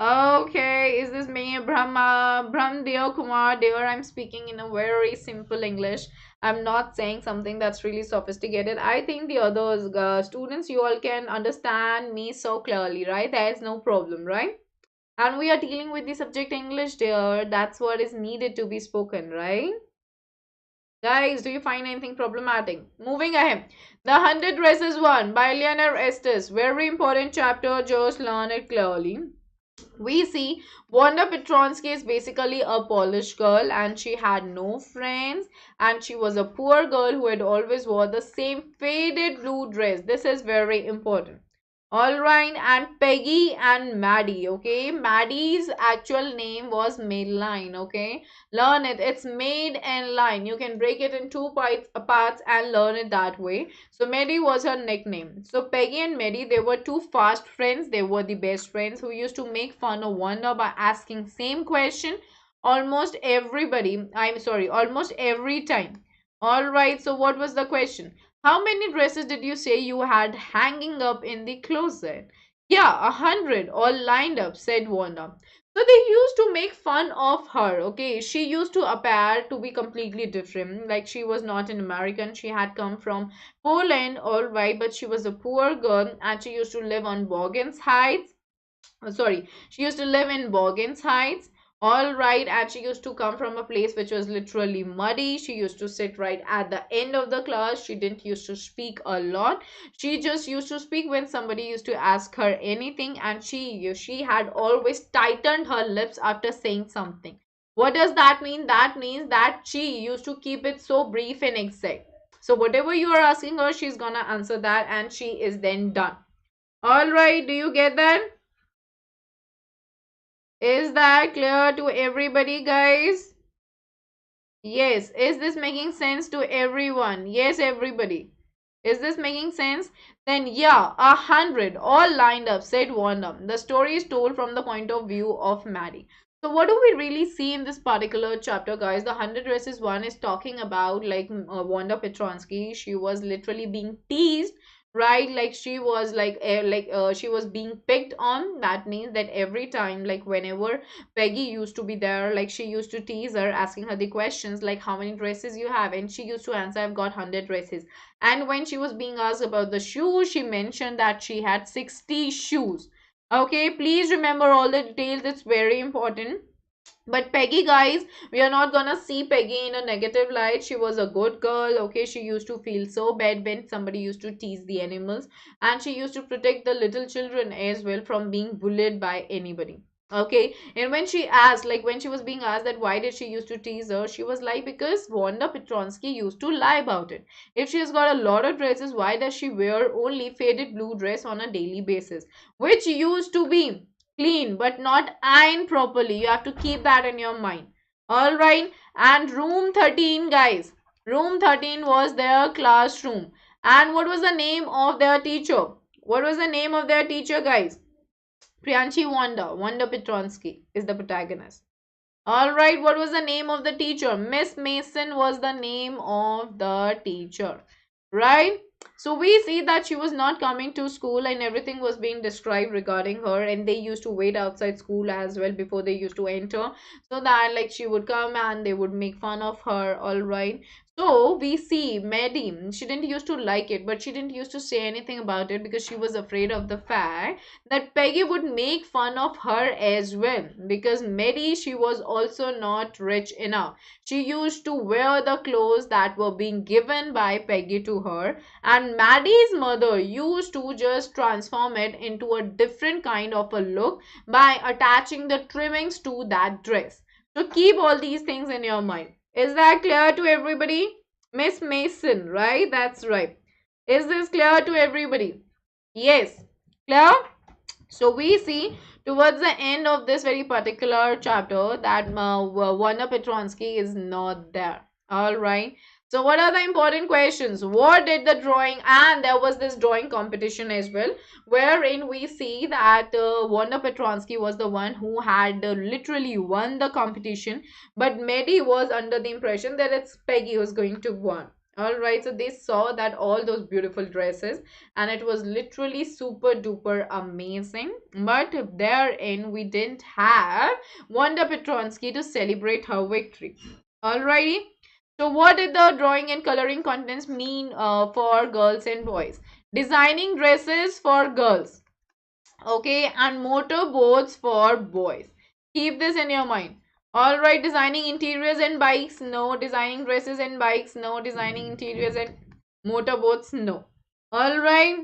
Okay, is this me, Brahm dear Kumar dear? I'm speaking in a very simple English. I'm not saying something that's really sophisticated. I think the others, students, you all can understand me so clearly, right? There is no problem, right? And we are dealing with the subject English, dear. That's what is needed to be spoken, right? Guys, do you find anything problematic? Moving ahead. The 100 Dresses One by Leonard Estes. Very important chapter. Just learn it clearly. We see Wanda Petronsky is basically a Polish girl, and she had no friends, and she was a poor girl who had always wore the same faded blue dress. This is very important. All right, and Peggy and Maddie. Okay, Maddie's actual name was Madeline. Okay, learn it. It's made and line. You can break it in two parts and learn it that way. So Maddie was her nickname. So Peggy and Maddie, they were two fast friends. They were the best friends who used to make fun of Wanda by asking same question almost everybody. I'm sorry, almost every time. All right. So what was the question? How many dresses did you say you had hanging up in the closet? Yeah, 100, all lined up, said Wanda. So they used to make fun of her. Okay, she used to appear to be completely different. Like, she was not an American. She had come from Poland, all right, but she was a poor girl, and she used to live on Borgens Heights. Sorry, she used to live in Borgens Heights. All right, and she used to come from a place which was literally muddy. She used to sit right at the end of the class. She didn't used to speak a lot. She just used to speak when somebody used to ask her anything, and she had always tightened her lips after saying something. What does that mean? That means that she used to keep it so brief and exact. So whatever you are asking her, she's gonna answer that, and she is then done. All right, do you get that? Is that clear to everybody, guys? Yes. Is this making sense to everyone? Yes, everybody. Is this making sense? Then yeah, 100 all lined up, said Wanda. The story is told from the point of view of Maddie. So what do we really see in this particular chapter, guys? The 100 Dresses One is talking about, like, Wanda Petronsky. She was literally being teased right? Like she was like she was being picked on. That means that every time, like whenever Peggy used to be there, like she used to tease her, asking her the questions like how many dresses you have, and she used to answer, I've got 100 dresses. And when she was being asked about the shoes, she mentioned that she had 60 shoes. Okay, please remember all the details, it's very important. But Peggy, guys, we are not gonna see Peggy in a negative light. She was a good girl, okay? She used to feel so bad when somebody used to tease the animals, and she used to protect the little children as well from being bullied by anybody. Okay, and when she asked, like when she was being asked that why did she used to tease her, she was like, because Wanda Petronsky used to lie about it. If she has got a lot of dresses, why does she wear only faded blue dress on a daily basis, which used to be clean but not ironed properly? You have to keep that in your mind. All right. And room 13, guys, room 13 was their classroom. And what was the name of their teacher? What was the name of their teacher, guys? Priyanshi Wanda Petronsky is the protagonist. All right, what was the name of the teacher? Miss Mason was the name of the teacher, right? So we see that she was not coming to school and everything was being described regarding her, and they used to wait outside school as well before they used to enter, so that like she would come and they would make fun of her. All right. So we see Maddie, she didn't used to like it, but she didn't used to say anything about it because she was afraid of the fact that Peggy would make fun of her as well, because Mary, she was also not rich enough. She used to wear the clothes that were being given by Peggy to her, and Maddie's mother used to just transform it into a different kind of a look by attaching the trimmings to that dress. So keep all these things in your mind. Is that clear to everybody? Miss Mason, right? That's right. Is this clear to everybody? Yes. Clear? So we see towards the end of this very particular chapter that Wanda Petronsky is not there. All right. So what are the important questions? What did the drawing, and there was this drawing competition as well, wherein we see that Wanda Petronsky was the one who had literally won the competition, but Medi was under the impression that it's Peggy who's going to win. All right. So they saw that all those beautiful dresses, and it was literally super duper amazing. But therein, we didn't have Wanda Petronsky to celebrate her victory. Alrighty. So, what did the drawing and coloring contents mean for girls and boys? Designing dresses for girls, okay, and motorboats for boys. Keep this in your mind. All right, designing interiors and bikes, no. Designing dresses and bikes, no. Designing interiors and motorboats, no. All right.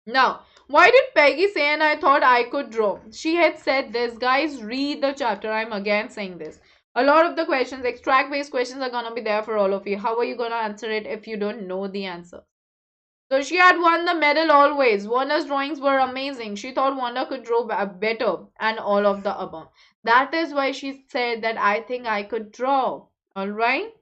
Now, why did Peggy say, and I thought I could draw? She had said this. Guys, read the chapter. I'm again saying this. A lot of the questions, extract based questions, are gonna be there for all of you. How are you gonna answer it if you don't know the answer? So she had won the medal always. Wanda's drawings were amazing. She thought Wanda could draw better, and all of the above. That is why she said that I think I could draw. Alright?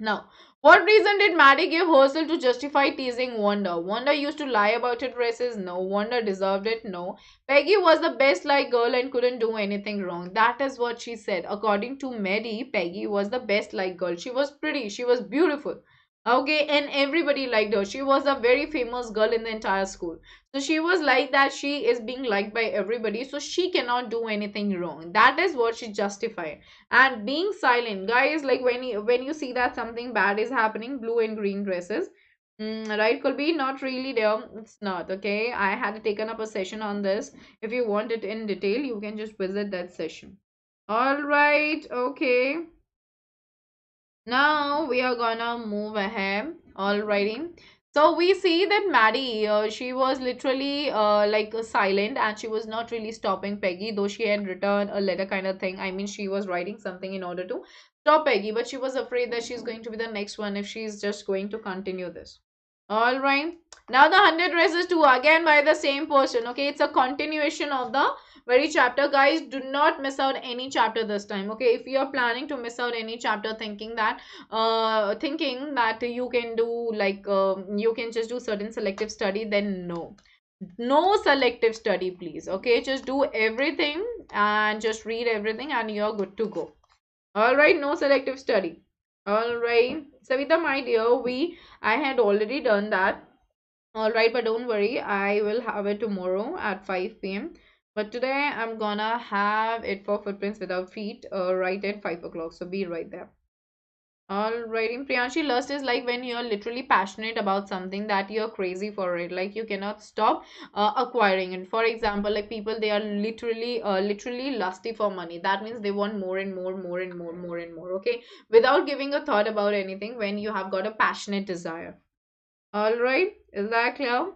Now, what reason did Maddie give herself to justify teasing Wanda? Wanda used to lie about her dresses? No. Wanda deserved it? No. Peggy was the best like girl and couldn't do anything wrong. That is what she said. According to Maddie, Peggy was the best like girl. She was pretty. She was beautiful. Okay, and everybody liked her. She was a very famous girl in the entire school. So she was like that. She is being liked by everybody. So she cannot do anything wrong. That is what she justified. And being silent, guys, like when you see that something bad is happening, blue and green dresses, right, could be not really there. It's not okay. I had taken up a session on this. If you want it in detail, you can just visit that session. All right, okay. Now we are gonna move ahead. Alrighty. So we see that Maddie, she was literally like silent, and she was not really stopping Peggy, though she had written a letter kind of thing. I mean, she was writing something in order to stop Peggy, but she was afraid that she's going to be the next one if she's just going to continue this. Alright. Now the 100 dresses too, again by the same person. Okay, it's a continuation of the very chapter. Guys, do not miss out any chapter this time. Okay, if you are planning to miss out any chapter thinking that you can do like you can just do certain selective study, then no selective study, please. Okay, just do everything and just read everything and you're good to go. All right, no selective study. All right, Savita, my dear, I had already done that. All right, but don't worry, I will have it tomorrow at 5 p.m. But today I'm gonna have it for footprints without feet, right at 5 o'clock. So be right there. Alrighty, Priyanshi, lust is like when you're literally passionate about something that you're crazy for it. Like you cannot stop acquiring it. For example, like people, they are literally lusty for money. That means they want more and more, more and more, more and more. Okay, without giving a thought about anything. When you have got a passionate desire. All right, is that clear?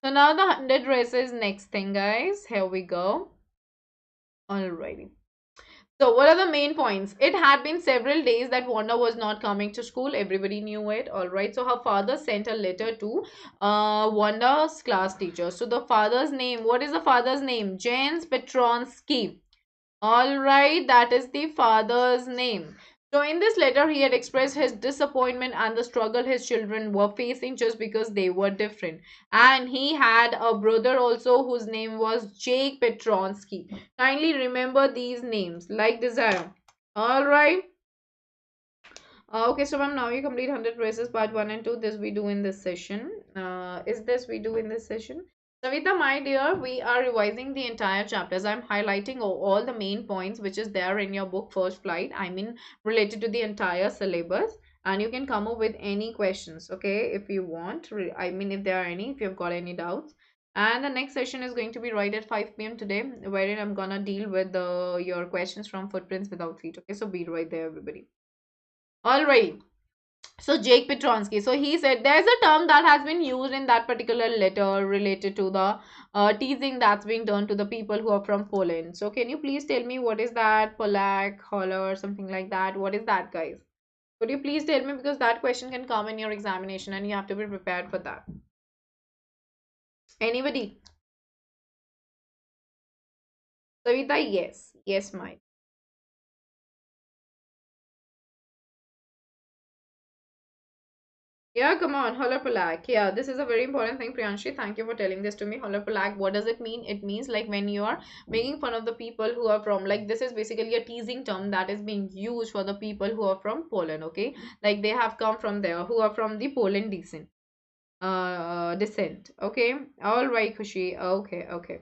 So now the 100 races next thing, guys. Here we go. Alrighty. So what are the main points? It had been several days that Wanda was not coming to school. Everybody knew it. All right. So her father sent a letter to Wanda's class teacher. So the father's name, what is the father's name? Jens Petronsky. All right, that is the father's name. So in this letter, he had expressed his disappointment and the struggle his children were facing just because they were different. And he had a brother also whose name was Jake Petronsky. Kindly remember these names like desire. All right. Okay, so ma'am, now you complete 100 races part 1 and 2. This we do in this session. Is this we do in this session? Savita, my dear, we are revising the entire chapters. I'm highlighting all the main points which is there in your book First Flight. I mean, related to the entire syllabus. And you can come up with any questions, okay, if you want. I mean, if there are any, if you've got any doubts. And the next session is going to be right at 5 p.m. today, wherein I'm gonna deal with your questions from Footprints Without Feet. Okay, so be right there, everybody. All right. So Jake Petronsky. So he said there's a term that has been used in that particular letter related to the teasing that's being done to the people who are from Poland. So can you please tell me what is that? Polak, holler, something like that. What is that, guys? Could you please tell me, because that question can come in your examination and you have to be prepared for that. Anybody? Savita, yes. Yes, Mike. Yeah, come on, holopalak. Yeah, this is a very important thing, Priyanshi. Thank you for telling this to me. Holopalak, what does it mean? It means like when you are making fun of the people who are from, like, this is basically a teasing term that is being used for the people who are from Poland, okay? Like they have come from there, who are from the Poland descent. Okay, all right, Kushi. Okay, okay.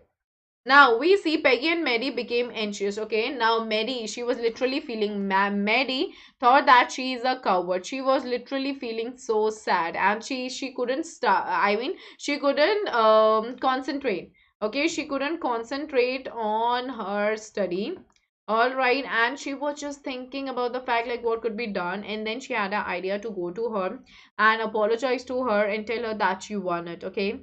Now we see Peggy and Mary became anxious. Okay, now Mary, she was literally feeling Mary thought that she is a coward. She was literally feeling so sad, and she couldn't start. I mean, she couldn't concentrate. Okay, she couldn't concentrate on her study. All right, and she was just thinking about the fact like what could be done, and then she had an idea to go to her and apologize to her and tell her that she won it. Okay,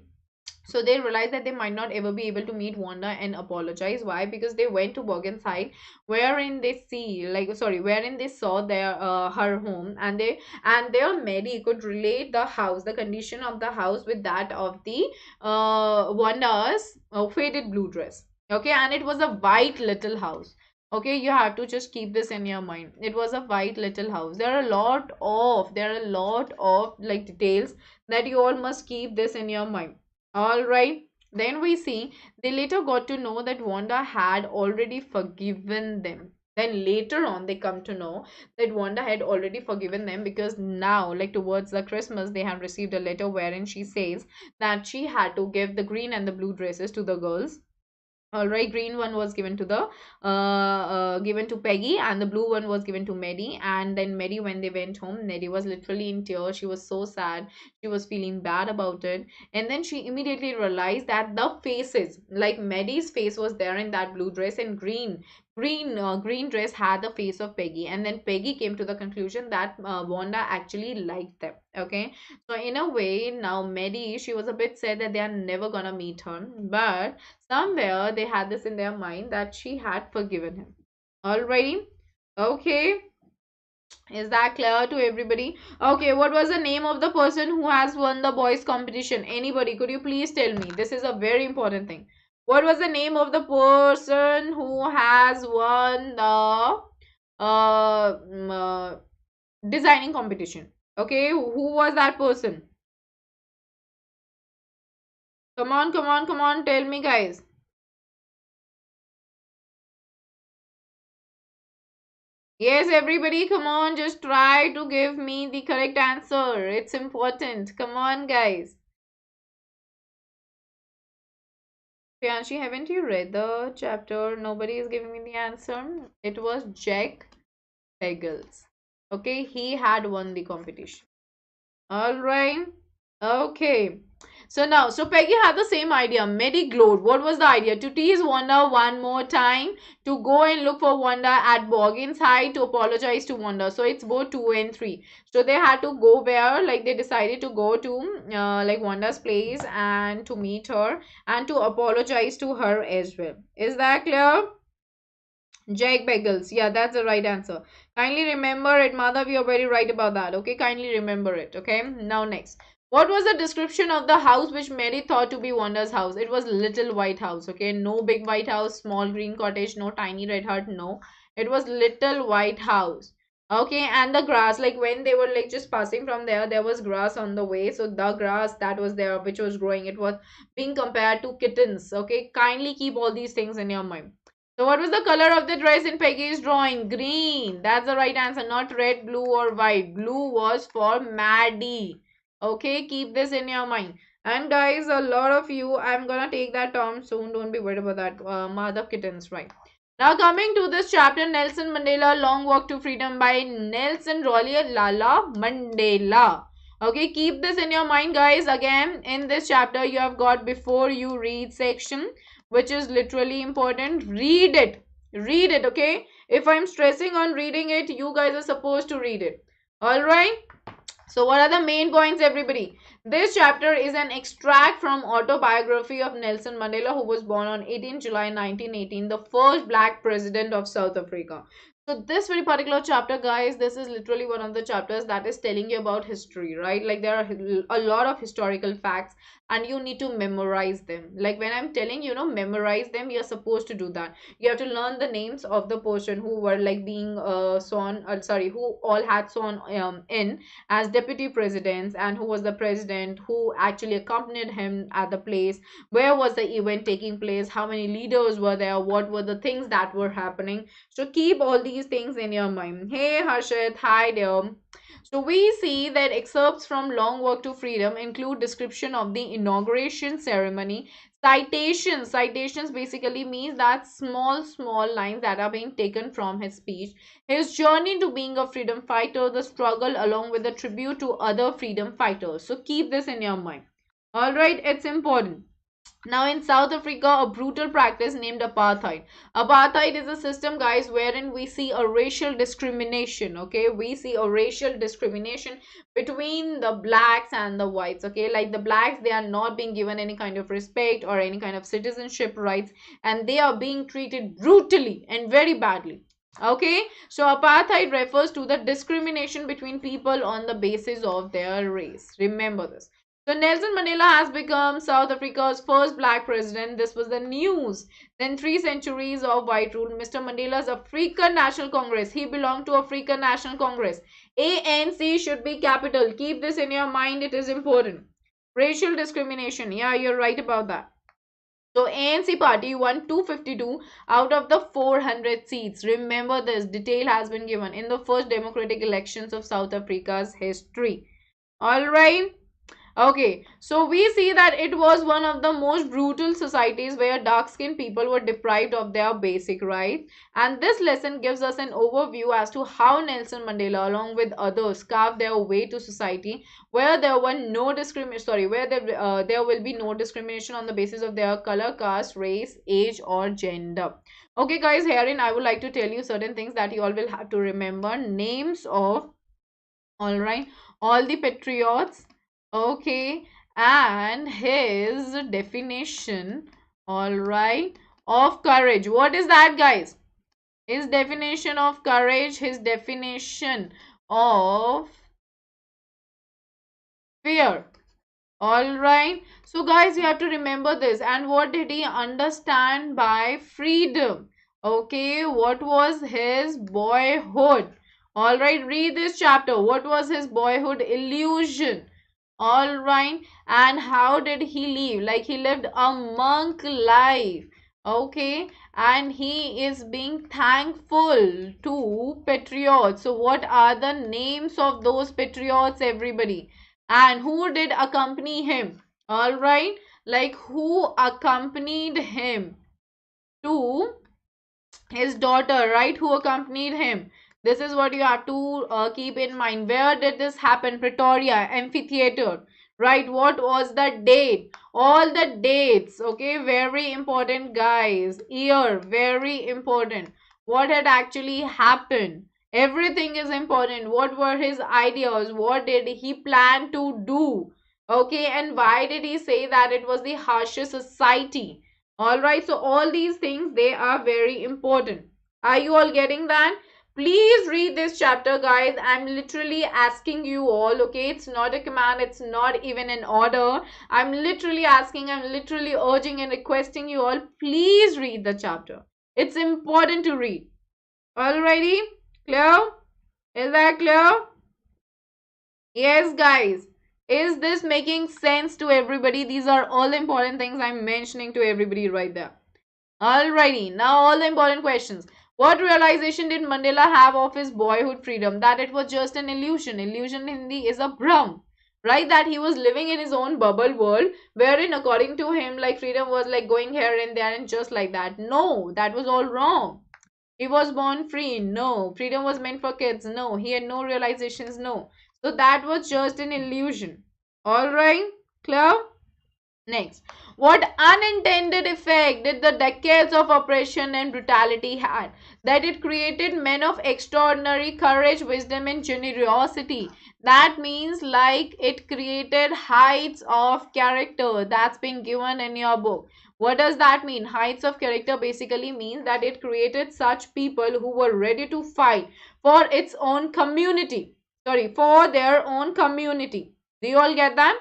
so they realized that they might not ever be able to meet Wanda and apologize. Why? Because they went to Bergenside, wherein they see, like, sorry, wherein they saw their her home, and their Mary could relate the house, the condition of the house, with that of the Wanda's faded blue dress. Okay, and it was a white little house. Okay, you have to just keep this in your mind. It was a white little house. There are a lot of like details that you all must keep this in your mind. All right. Then we see they later got to know that Wanda had already forgiven them. Then later on, they come to know that Wanda had already forgiven them, because now, like towards the Christmas, they have received a letter wherein she says that she had to give the green and the blue dresses to the girls. All right, green one was given to the given to Peggy, and the blue one was given to Mary. And then Mary, when they went home, Mary was literally in tears. She was so sad. She was feeling bad about it. And then she immediately realized that the faces, like Mary's face was there in that blue dress, and green dress had the face of Peggy. And then Peggy came to the conclusion that Wanda actually liked them. Okay, so in a way, now Mary, she was a bit sad that they are never gonna meet her, but somewhere they had this in their mind that she had forgiven him. Alrighty. Okay. Is that clear to everybody? Okay, what was the name of the person who has won the boys competition? Anybody, could you please tell me? This is a very important thing. What was the name of the person who has won the designing competition? Okay, who was that person? Come on, come on, come on, tell me, guys. Yes, everybody, come on, just try to give me the correct answer. It's important. Come on, guys. Priyanshi, haven't you read the chapter? Nobody is giving me the answer. It was Jack Pagels. Okay, he had won the competition. All right. Okay. So now, so Peggy had the same idea. Medi-glowed. What was the idea? To tease Wanda one more time, to go and look for Wanda at Borgin's High, to apologize to Wanda. So it's both 2 and 3. So they had to go where, like they decided to go to like Wanda's place and to meet her and to apologize to her as well. Is that clear? Jake Bagels. Yeah, that's the right answer. Kindly remember it, Madhav. You're very right about that. Okay, kindly remember it. Okay, now next. What was the description of the house which Mary thought to be Wanda's house? It was little white house. Okay, no big white house, small green cottage, no tiny red hut. No, it was little white house. Okay, and the grass, like when they were like just passing from there was grass on the way. So the grass that was there, which was growing, it was being compared to kittens. Okay, kindly keep all these things in your mind. So what was the color of the dress in Peggy's drawing? Green. That's the right answer. Not red, blue or white. Blue was for Maddie. Okay, keep this in your mind. And guys, a lot of you, I'm gonna take that term soon. Don't be worried about that. Mother kittens, right? Now coming to this chapter, Nelson Mandela, Long Walk to Freedom by Nelson Lala Mandela. Okay, keep this in your mind, guys. Again, in this chapter, you have got before you read section, which is literally important. Read it. Okay, if I'm stressing on reading it, you guys are supposed to read it. All right. So what are the main points, everybody? This chapter is an extract from autobiography of Nelson Mandela, who was born on 18 July 1918, the first black president of South Africa. So this very particular chapter, guys, this is literally one of the chapters that is telling you about history, right? Like there are a lot of historical facts and you need to memorize them. Like when I'm telling you, memorize them, you're supposed to do that. You have to learn the names of the person who were like being who all had sworn in as deputy presidents, and who was the president, who actually accompanied him at the place, where was the event taking place, how many leaders were there, what were the things that were happening. So keep all these things in your mind. Hey Harshit, hi there. So we see that excerpts from Long Walk to Freedom include description of the inauguration ceremony, citations basically means that small lines that are being taken from his speech, his journey to being a freedom fighter, the struggle along with the tribute to other freedom fighters. So keep this in your mind. All right, it's important. Now, in South Africa, a brutal practice named apartheid. Apartheid is a system, guys, wherein we see a racial discrimination. Okay, we see a racial discrimination between the blacks and the whites. Okay, like the blacks, they are not being given any kind of respect or any kind of citizenship rights, and they are being treated brutally and very badly. Okay, so apartheid refers to the discrimination between people on the basis of their race. Remember this. So Nelson Mandela has become South Africa's first black president. This was the news. Then 3 centuries of white rule. Mr. Mandela's African National Congress. He belonged to African National Congress. ANC should be capital. Keep this in your mind. It is important. Racial discrimination. Yeah, you're right about that. So ANC party won 252 out of the 400 seats. Remember this. Detail has been given in the first democratic elections of South Africa's history. Alright. Okay, so we see that it was one of the most brutal societies where dark-skinned people were deprived of their basic rights. And this lesson gives us an overview as to how Nelson Mandela, along with others, carved their way to society where there were no discrimination. Sorry, where there will be no discrimination on the basis of their color, caste, race, age, or gender. Okay, guys, herein I would like to tell you certain things that you all will have to remember. Names of, all right, all the patriots. Okay, and his definition, all right, of courage. What is that, guys? His definition of courage, his definition of fear. All right. So, guys, you have to remember this. And what did he understand by freedom? Okay, what was his boyhood? All right, read this chapter. What was his boyhood illusion? All right, and how did he live? Like he lived a monk life. Okay, and he is being thankful to patriots. So what are the names of those patriots, everybody? And who did accompany him? All right, like who accompanied him to his daughter, right? Who accompanied him. This is what you have to keep in mind. Where did this happen? Pretoria, amphitheater, right? What was the date? All the dates, okay? Very important, guys. Year, very important. What had actually happened? Everything is important. What were his ideas? What did he plan to do? Okay, and why did he say that it was the harshest society? All right, so all these things, they are very important. Are you all getting that? Please read this chapter, guys. I'm literally asking you all, okay? It's not a command, it's not even an order. I'm literally asking, I'm literally urging and requesting you all, please read the chapter. It's important to read. Alrighty? Clear? Is that clear? Yes, guys. Is this making sense to everybody? These are all important things I'm mentioning to everybody right there. Alrighty, now all the important questions. What realization did Mandela have of his boyhood freedom? That it was just an illusion. Illusion in Hindi is a brum. Right? That he was living in his own bubble world, wherein according to him, like freedom was like going here and there and just like that. No, that was all wrong. He was born free. No. Freedom was meant for kids. No. He had no realizations. No. So that was just an illusion. Alright? Clear? Next, what unintended effect did the decades of oppression and brutality had? That it created men of extraordinary courage, wisdom, and generosity. That means like it created heights of character. That's been given in your book. What does that mean? Heights of character basically means that it created such people who were ready to fight for its own community. Sorry, for their own community. Do you all get that?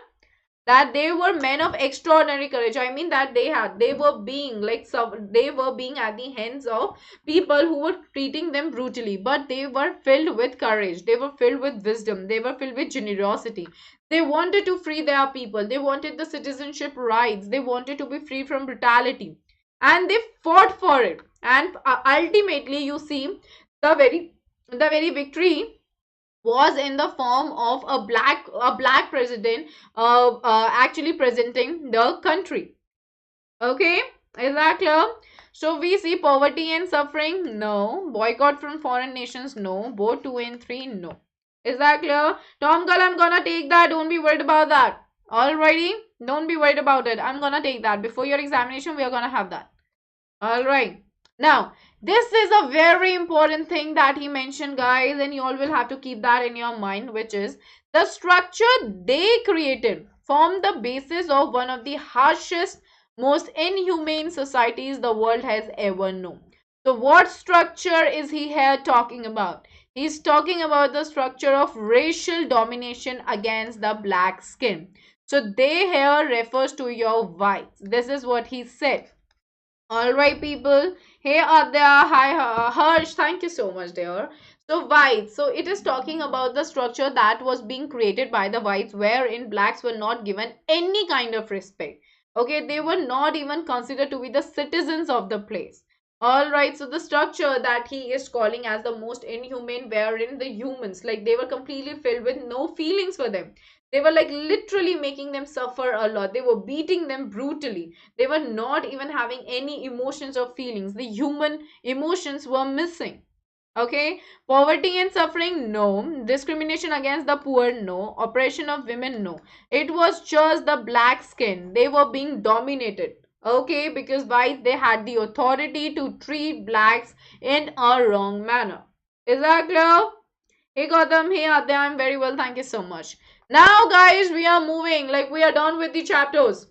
That they were men of extraordinary courage. I mean that they were being like they were being at the hands of people who were treating them brutally, but they were filled with courage, they were filled with wisdom, they were filled with generosity. They wanted to free their people, they wanted the citizenship rights, they wanted to be free from brutality, and they fought for it. And ultimately you see the very victory was in the form of a black president actually presenting the country. Okay, is that clear? So we see poverty and suffering, no. Boycott from foreign nations, no. Both 2 and 3, no. Is that clear? Tom girl, I'm gonna take that, don't be worried about that. Alrighty, don't be worried about it, I'm gonna take that before your examination. We are gonna have that. All right. Now, this is a very important thing that he mentioned, guys, and you all will have to keep that in your mind, which is the structure they created formed the basis of one of the harshest, most inhumane societies the world has ever known. So, what structure is he here talking about? He's talking about the structure of racial domination against the black skin. So, they here refers to your whites. This is what he said. All right, people. Hey, Adya. Hi, Harsh. Thank you so much, dear. So, whites. So, it is talking about the structure that was being created by the whites, wherein blacks were not given any kind of respect. Okay, they were not even considered to be the citizens of the place. All right, so the structure that he is calling as the most inhumane, wherein the humans, like they were completely filled with no feelings for them. They were like literally making them suffer a lot. They were beating them brutally. They were not even having any emotions or feelings. The human emotions were missing. Okay, poverty and suffering, no. Discrimination against the poor, no. Oppression of women, no. It was just the black skin. They were being dominated. Okay, because whites, they had the authority to treat blacks in a wrong manner. Is that clear? Hey Gautam, hey Adya, I'm very well, thank you so much. Now guys, we are moving, like we are done with the chapters.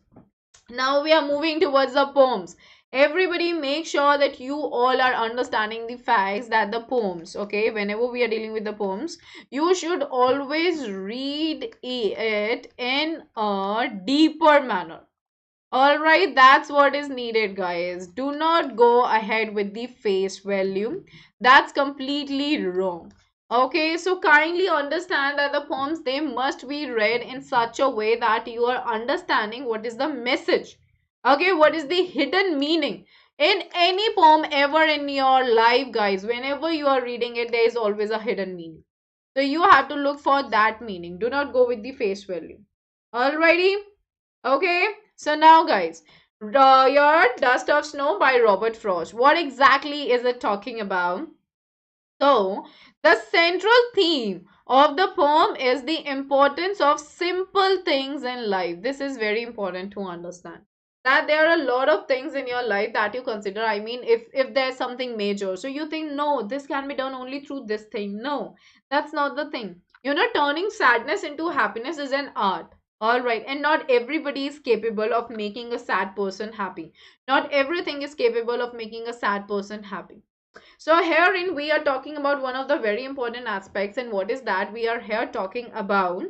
Now we are moving towards the poems. Everybody make sure that you all are understanding the facts that the poems, okay, whenever we are dealing with the poems, you should always read it in a deeper manner. Alright, that's what is needed, guys. Do not go ahead with the face value. That's completely wrong. Okay, so kindly understand that the poems, they must be read in such a way that you are understanding what is the message. Okay, what is the hidden meaning in any poem ever in your life, guys. Whenever you are reading it, there is always a hidden meaning. So you have to look for that meaning. Do not go with the face value. Alrighty. Okay, So now guys, your Dust of Snow by Robert Frost. What exactly is it talking about? So, the central theme of the poem is the importance of simple things in life. This is very important to understand. That there are a lot of things in your life that you consider. I mean, if there's something major, so you think, no, this can be done only through this thing. No, that's not the thing. You know, turning sadness into happiness is an art. All right, and not everybody is capable of making a sad person happy. Not everything is capable of making a sad person happy. So herein we are talking about one of the very important aspects, and what is that? We are here talking about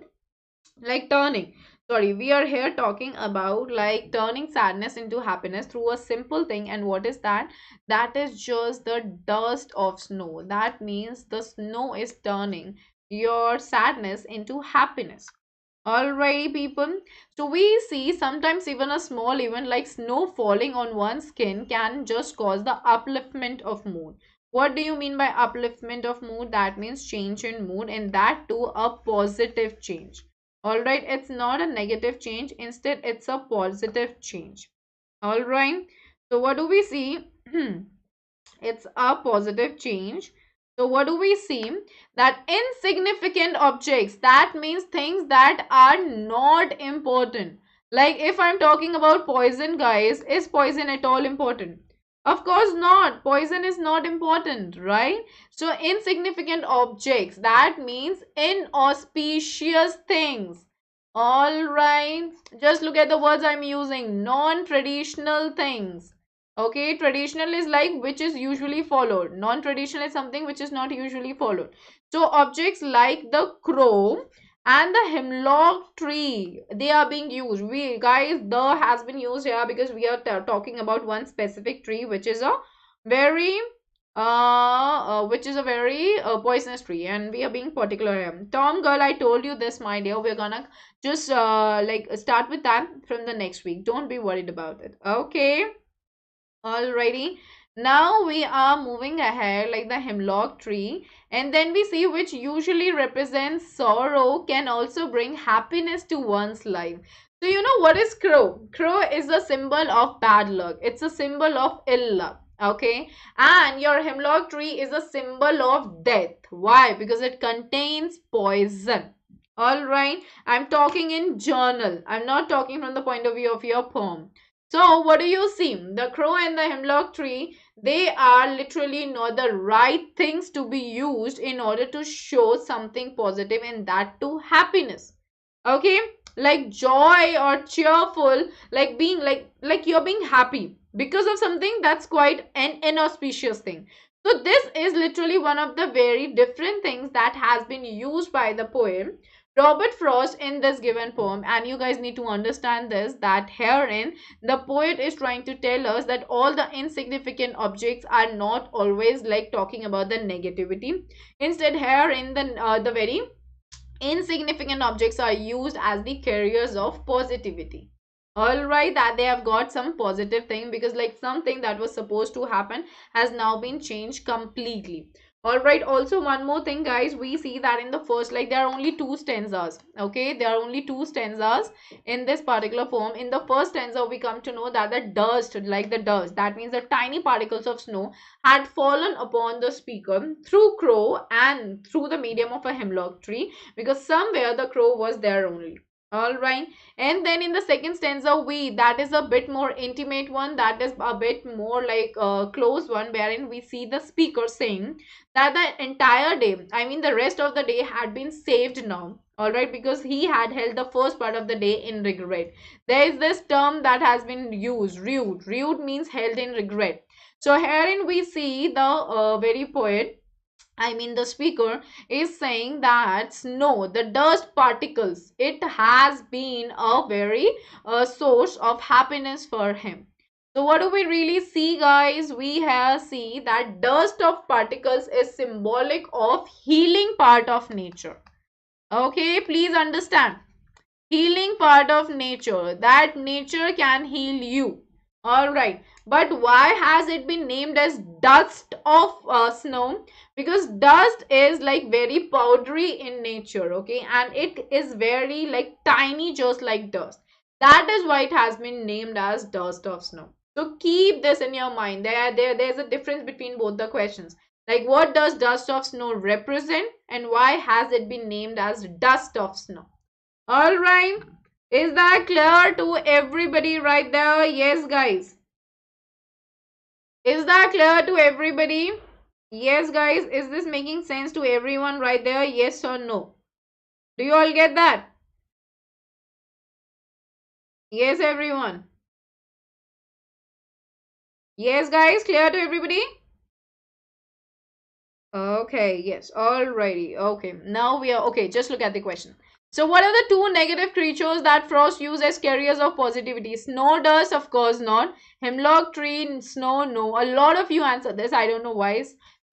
like turning. Sorry, we are here talking about like turning sadness into happiness through a simple thing. And what is that? That is just the dust of snow. That means the snow is turning your sadness into happiness. Alrighty, people. So we see sometimes even a small event like snow falling on one's skin can just cause the upliftment of mood. What do you mean by upliftment of mood? That means change in mood, and that too a positive change. Alright, it's not a negative change. Instead, it's a positive change. Alright. So what do we see? It's a positive change. So what do we see? That insignificant objects, that means things that are not important. Like if I'm talking about poison, guys, is poison at all important? Of course not. Poison is not important, right? So insignificant objects, that means inauspicious things. All right, just look at the words I'm using. Non-traditional things. Okay, traditional is like which is usually followed. Non-traditional is something which is not usually followed. So objects like the crow and the hemlock tree, they are being used. We guys, the has been used here because we are talking about one specific tree which is a very poisonous tree, and we are being particular here. Tom girl, I told you this, my dear. We're gonna just like start with that from the next week. Don't be worried about it. Okay. Alrighty, now we are moving ahead like the hemlock tree, and then we see which usually represents sorrow can also bring happiness to one's life. So you know what is crow? Crow is a symbol of bad luck. It's a symbol of ill luck. Okay, and your hemlock tree is a symbol of death. Why? Because it contains poison. All right, I'm talking in journal. I'm not talking from the point of view of your poem. So what do you see? The crow and the hemlock tree, they are literally not the right things to be used in order to show something positive, and that too happiness. Okay? Like joy or cheerful, like being like you're being happy because of something that's quite an inauspicious thing. So this is literally one of the very different things that has been used by the poem Robert Frost in this given poem. And you guys need to understand this, that herein the poet is trying to tell us that all the insignificant objects are not always like talking about the negativity. Instead, here in the very insignificant objects are used as the carriers of positivity. All right, that they have got some positive thing, because like something that was supposed to happen has now been changed completely. All right, also one more thing guys, we see that in the first, like there are only two stanzas. Okay, there are only two stanzas in this particular poem. In the first stanza we come to know that the dust, like the dust, that means the tiny particles of snow had fallen upon the speaker through crow and through the medium of a hemlock tree, because somewhere the crow was there only. All right, and then in the second stanza we, that is a bit more intimate one, that is a bit more like a close one, wherein we see the speaker saying that the entire day, I mean the rest of the day, had been saved now. All right, because he had held the first part of the day in regret. There is this term that has been used, rude means held in regret. So herein we see the very poet, I mean the speaker, is saying that snow, the dust particles, it has been a very source of happiness for him. So what do we really see guys? We have see that dust of particles is symbolic of healing part of nature. Okay, please understand. Healing part of nature, that nature can heal you. All right, but why has it been named as dust of snow? Because dust is like very powdery in nature, okay, and it is very like tiny, just like dust. That is why it has been named as dust of snow. So keep this in your mind. There's a difference between both the questions. Like, what does dust of snow represent, and why has it been named as dust of snow? All right. Is that clear to everybody right there? Yes, guys. Is that clear to everybody? Yes, guys. Is this making sense to everyone right there? Yes or no? Do you all get that? Yes, everyone. Yes, guys. Clear to everybody? Okay, yes, alrighty. Okay, now we are okay. Just look at the question. So, what are the two negative creatures that Frost used as carriers of positivity? Snow dust, of course not. Hemlock tree, snow, no. A lot of you answered this. I don't know why.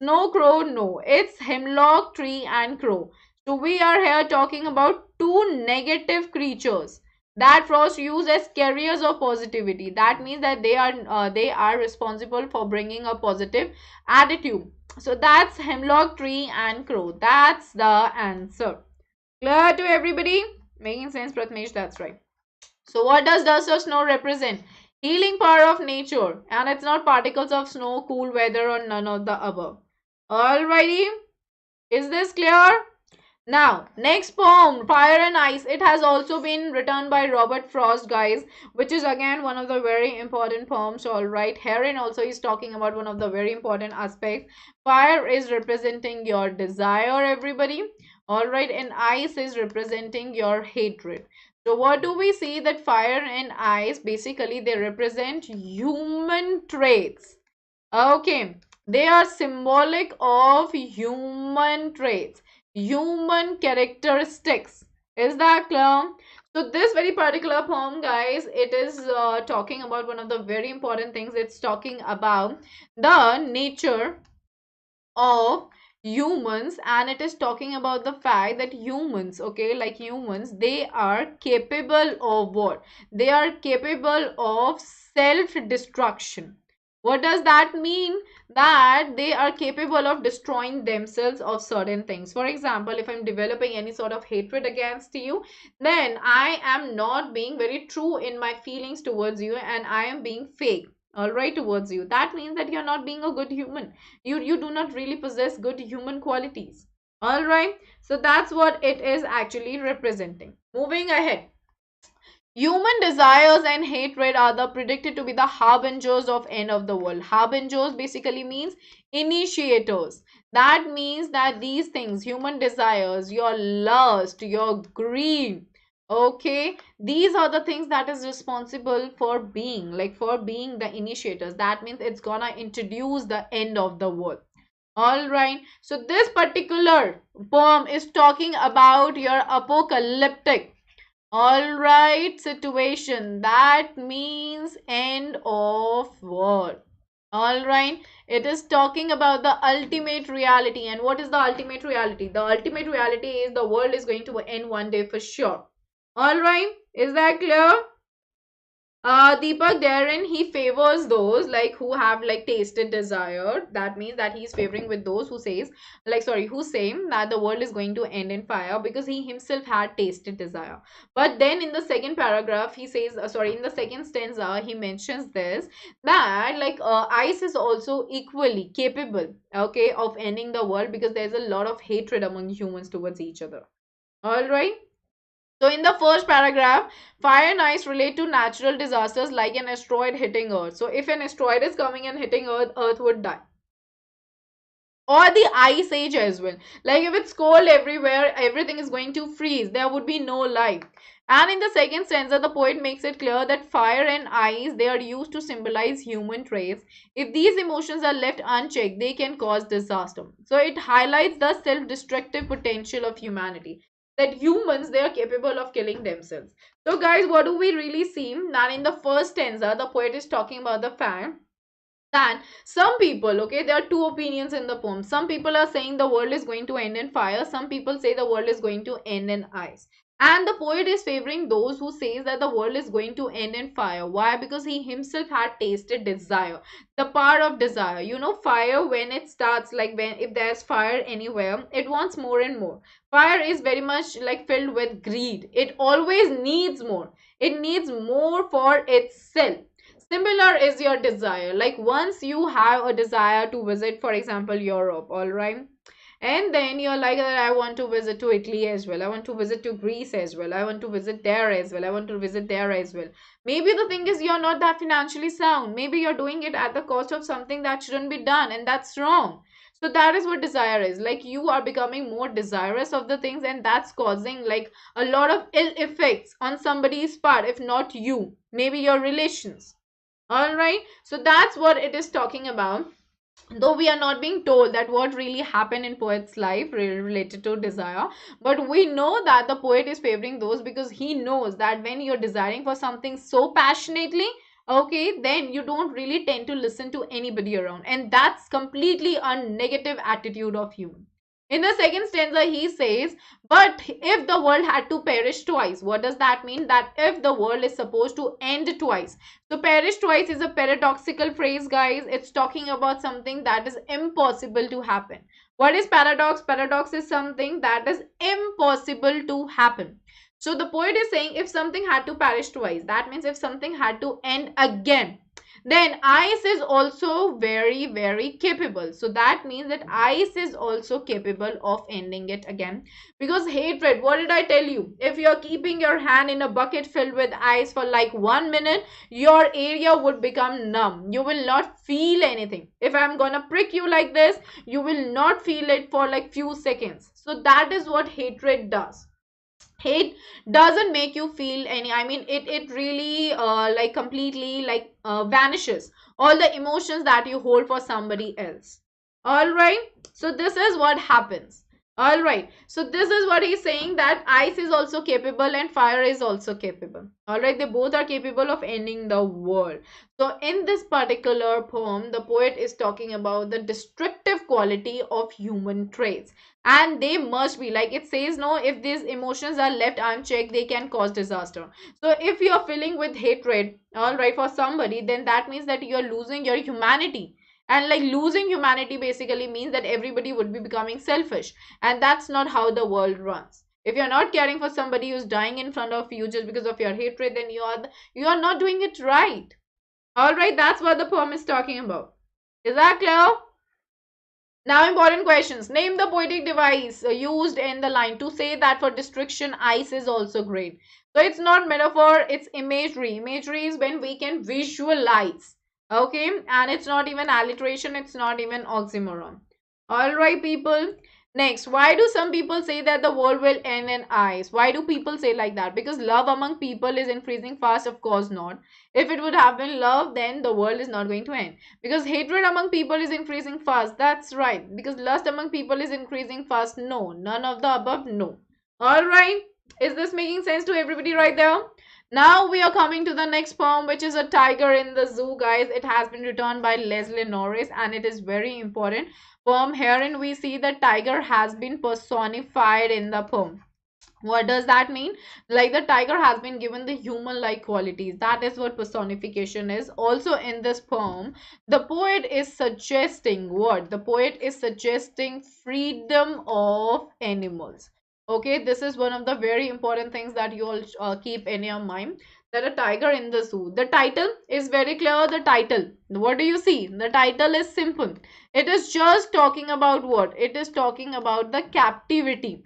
Snow crow, no. It's hemlock tree and crow. So, we are here talking about two negative creatures that Frost used as carriers of positivity. That means that they are responsible for bringing a positive attitude. So that's hemlock tree and crow. That's the answer. Clear to everybody? Making sense, Pratmesh? That's right. So what does dust of snow represent? Healing power of nature. And it's not particles of snow, cool weather, or none of the above. Alrighty. Is this clear? Now, next poem, Fire and Ice. It has also been written by Robert Frost, guys, which is again one of the very important poems. All right, herein also is talking about one of the very important aspects. Fire is representing your desire, everybody. All right, and ice is representing your hatred. So, what do we see that fire and ice basically they represent human traits? Okay, they are symbolic of human traits, human characteristics. Is that clear? So this very particular poem, guys, it is talking about one of the very important things. It's talking about the nature of humans, and it is talking about the fact that humans, okay, like humans, they are capable of what? They are capable of self destruction. What does that mean? That they are capable of destroying themselves of certain things. For example, if I'm developing any sort of hatred against you, then I am not being very true in my feelings towards you, and I am being fake, all right, towards you. That means that you're not being a good human. You do not really possess good human qualities. All right, so that's what it is actually representing. Moving ahead, human desires and hatred are the predicted to be the harbingers of end of the world. Harbingers basically means initiators. That means that these things, human desires, your lust, your greed, okay, these are the things that is responsible for being, like for being the initiators. That means it's gonna introduce the end of the world. All right, so this particular poem is talking about your apocalyptic, all right, situation. That means end of world. All right, it is talking about the ultimate reality. And what is the ultimate reality? The ultimate reality is the world is going to end one day for sure. All right, is that clear? Deepak Darren, he favors those like who have like tasted desire. That means that he's favoring with those who says like sorry who say that the world is going to end in fire because he himself had tasted desire. But then in the second paragraph he says sorry in the second stanza he mentions this that like ice is also equally capable, okay, of ending the world because there's a lot of hatred among humans towards each other. All right. So in the first paragraph, fire and ice relate to natural disasters like an asteroid hitting Earth. So if an asteroid is coming and hitting Earth, Earth would die. Or the ice age as well. Like if it's cold everywhere, everything is going to freeze. There would be no life. And in the second stanza, the poet makes it clear that fire and ice, they are used to symbolize human traits. If these emotions are left unchecked, they can cause disaster. So it highlights the self-destructive potential of humanity. That humans, they are capable of killing themselves. So guys, what do we really see? That in the first stanza, the poet is talking about the fact that some people, okay, there are two opinions in the poem. Some people are saying the world is going to end in fire. Some people say the world is going to end in ice. And the poet is favoring those who says that the world is going to end in fire. Why? Because he himself had tasted desire, the power of desire. You know, fire, when it starts, like when if there's fire anywhere, it wants more and more. Fire is very much like filled with greed. It always needs more. It needs more for itself. Similar is your desire. Like once you have a desire to visit, for example, Europe, all right, and then you're like that, I want to visit to Italy as well, I want to visit to Greece as well, I want to visit there as well, I want to visit there as well. Maybe the thing is you're not that financially sound, maybe you're doing it at the cost of something that shouldn't be done, and that's wrong. So that is what desire is. Like you are becoming more desirous of the things, and that's causing like a lot of ill effects on somebody's part, if not you, maybe your relations. All right, so that's what it is talking about. Though we are not being told that what really happened in poet's life related to desire, but we know that the poet is favoring those because he knows that when you're desiring for something so passionately, okay, then you don't really tend to listen to anybody around, and that's completely a negative attitude of human. In the second stanza he says, but if the world had to perish twice, what does that mean? That if the world is supposed to end twice, so perish twice is a paradoxical phrase, guys. It's talking about something that is impossible to happen. What is paradox? Paradox is something that is impossible to happen. So the poet is saying if something had to perish twice, that means if something had to end again, then ice is also very, very capable. So that means that ice is also capable of ending it again. Because hatred, what did I tell you? If you're keeping your hand in a bucket filled with ice for like 1 minute, your area would become numb. You will not feel anything. If I'm gonna prick you like this, you will not feel it for like few seconds. So that is what hatred does. Hate doesn't make you feel any, I mean, it really like completely like vanishes all the emotions that you hold for somebody else. All right, so this is what happens. All right, so this is what he's saying, that ice is also capable and fire is also capable. All right, they both are capable of ending the world. So in this particular poem, the poet is talking about the destructive quality of human traits, and they must be, like it says, no, if these emotions are left unchecked, they can cause disaster. So if you're feeling with hatred, all right, for somebody, then that means that you're losing your humanity. And like losing humanity basically means that everybody would be becoming selfish, and that's not how the world runs. If you're not caring for somebody who's dying in front of you just because of your hatred, then you are not doing it right. All right, that's what the poem is talking about. Is that clear? Now, important questions. Name the poetic device used in the line to say that for destruction, ice is also great. So it's not metaphor, it's imagery. Imagery is when we can visualize. Okay, and it's not even alliteration, it's not even oxymoron. All right, people. Next, why do some people say that the world will end in ice? Why do people say like that? Because love among people is increasing fast? Of course not. If it would have been love, then the world is not going to end. Because hatred among people is increasing fast? That's right. Because lust among people is increasing fast? No. None of the above? No. All right. Is this making sense to everybody right there? Now we are coming to the next poem, which is A Tiger in the Zoo, guys. It has been written by Leslie Norris, and it is very important poem. Herein we see the tiger has been personified in the poem. What does that mean? Like the tiger has been given the human like qualities. That is what personification is. Also in this poem, the poet is suggesting what? The poet is suggesting freedom of animals. Okay, this is one of the very important things that you all keep in your mind, that a tiger in the zoo. The title is very clear. The title, what do you see? The title is simple. It is just talking about what? It is talking about the captivity.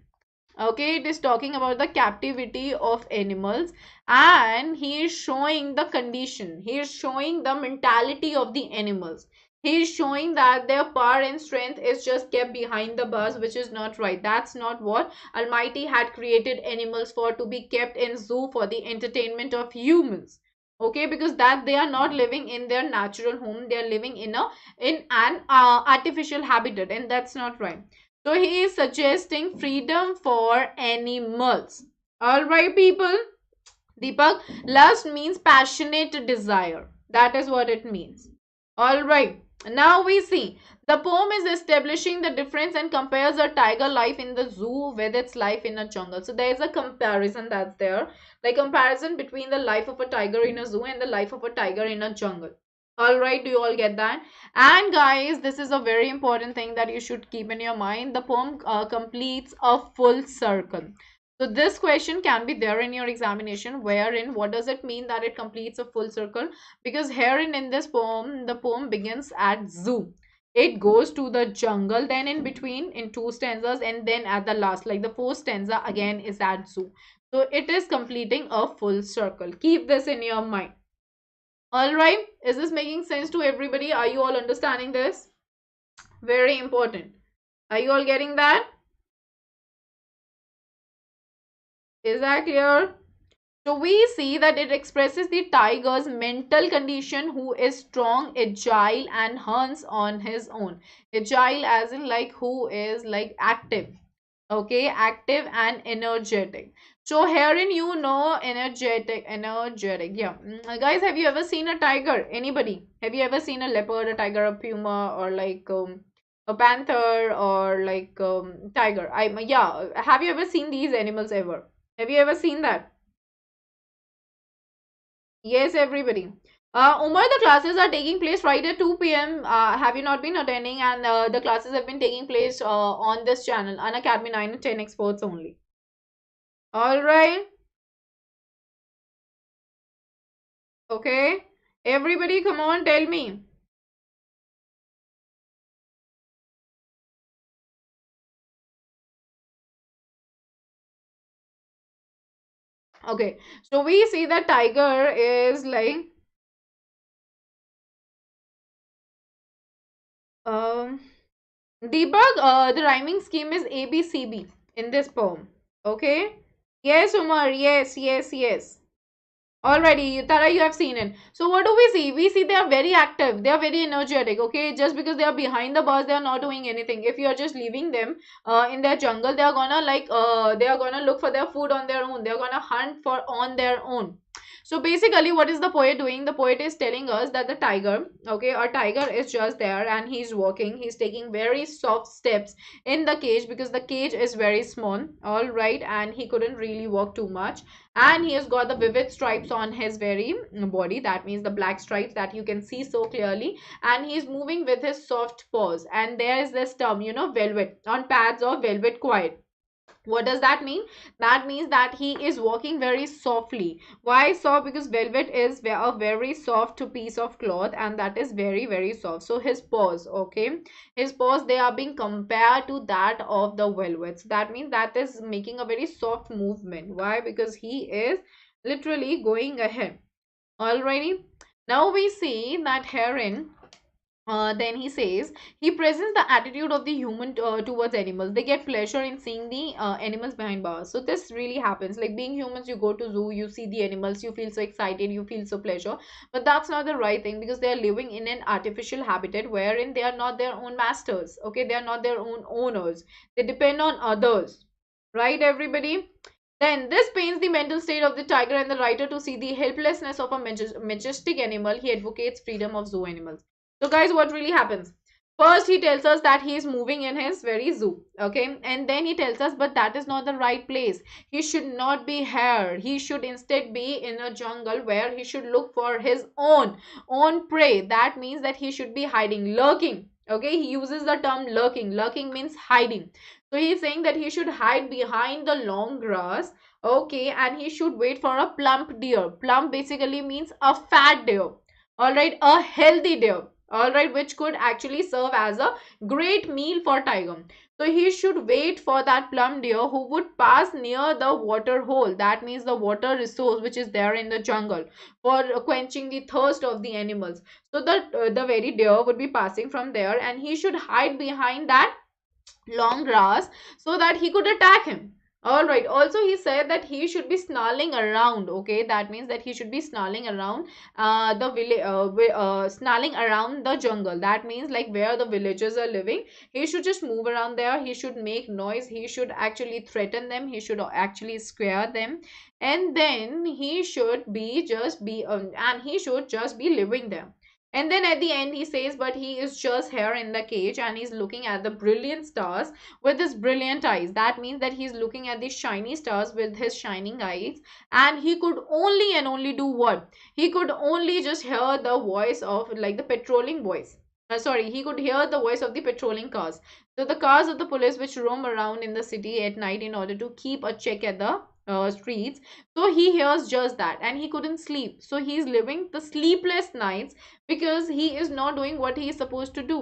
Okay, it is talking about the captivity of animals, and he is showing the condition, he is showing the mentality of the animals. He is showing that their power and strength is just kept behind the bars, which is not right. That's not what Almighty had created animals for, to be kept in zoo for the entertainment of humans. Okay, because that they are not living in their natural home, they are living in an artificial habitat, and that's not right. So he is suggesting freedom for animals. Alright, people. Deepak, lust means passionate desire. That is what it means. Alright. Now we see the poem is establishing the difference and compares a tiger life in the zoo with its life in a jungle. So there is a comparison that's there, like comparison between the life of a tiger in a zoo and the life of a tiger in a jungle. All right, do you all get that? And guys, this is a very important thing that you should keep in your mind. The poem completes a full circle. So this question can be there in your examination, wherein what does it mean that it completes a full circle? Because herein in this poem, the poem begins at zoo. It goes to the jungle, then in between in two stanzas, and then at the last, like the fourth stanza again is at zoo. So it is completing a full circle. Keep this in your mind. All right, is this making sense to everybody? Are you all understanding this? Very important. Are you all getting that? Is that clear? So we see that it expresses the tiger's mental condition, who is strong, agile and hunts on his own. Agile as in like who is like active. Okay, active and energetic. So herein you know energetic. Yeah. Guys, have you ever seen a tiger? Anybody? Have you ever seen a leopard, a tiger, a puma, or like a panther, or like tiger? Yeah. Have you ever seen these animals ever? Have you ever seen that? Yes, everybody. Umar, the classes are taking place right at 2 p.m. Have you not been attending? And the classes have been taking place on this channel, Unacademy 9 and 10 experts only. All right. Okay. Everybody, come on, tell me. Okay. So we see that tiger is like um Deepak, the rhyming scheme is ABCB in this poem. Okay. Yes, Umar. Yes, yes, yes. Already, Tara, you have seen it. So what do we see? We see they are very active. They are very energetic. Okay, just because they are behind the bars, they are not doing anything. If you are just leaving them in their jungle, they are gonna they are gonna look for their food on their own. They are gonna hunt for on their own. So basically, what is the poet doing? The poet is telling us that the tiger, okay, a tiger is just there and he's walking. He's taking very soft steps in the cage because the cage is very small. All right, and he couldn't really walk too much, and he has got the vivid stripes on his very body, that means the black stripes that you can see so clearly, and he's moving with his soft paws, and there is this term, you know, velvet on pads or velvet quiet. What does that mean? That means that he is walking very softly. Why so? Because velvet is a very soft piece of cloth, and that is very soft. So his paws, okay, his paws, they are being compared to that of the velvet. So that means that is making a very soft movement. Why? Because he is literally going ahead. Alrighty. Now we see that herein then he says he presents the attitude of the human towards animals. They get pleasure in seeing the animals behind bars. So this really happens, like being humans, you go to zoo, you see the animals, you feel so excited, you feel so pleasure, but that's not the right thing, because they are living in an artificial habitat wherein they are not their own masters. Okay, they are not their own owners, they depend on others, right, everybody? Then this paints the mental state of the tiger and the writer to see the helplessness of a majestic animal. He advocates freedom of zoo animals. So guys, what really happens? First, he tells us that he is moving in his very zoo, okay? And then he tells us, but that is not the right place. He should not be here. He should instead be in a jungle where he should look for his own prey. That means that he should be hiding, lurking. Okay, he uses the term lurking. Lurking means hiding. So he's saying that he should hide behind the long grass, okay, and he should wait for a plump deer. Plump basically means a fat deer, all right, a healthy deer, all right, which could actually serve as a great meal for tiger. So he should wait for that plump deer who would pass near the water hole, that means the water resource which is there in the jungle, for quenching the thirst of the animals. So the very deer would be passing from there, and he should hide behind that long grass so that he could attack him. All right, also he said that he should be snarling around. Okay, that means that he should be snarling around the village, snarling around the jungle. That means like where the villagers are living, he should just move around there. He should make noise, he should actually threaten them, he should actually scare them, and then he should be just be and he should just be living there. And then at the end he says, but he is just here in the cage and he's looking at the brilliant stars with his brilliant eyes. That means that he's looking at the shiny stars with his shining eyes, and he could only and only do what? He could only just hear the voice of like the patrolling voice. Sorry, he could hear the voice of the patrolling cars. So the cars of the police which roam around in the city at night in order to keep a check at the streets. So he hears just that and he couldn't sleep. So he's living the sleepless nights because he is not doing what he is supposed to do.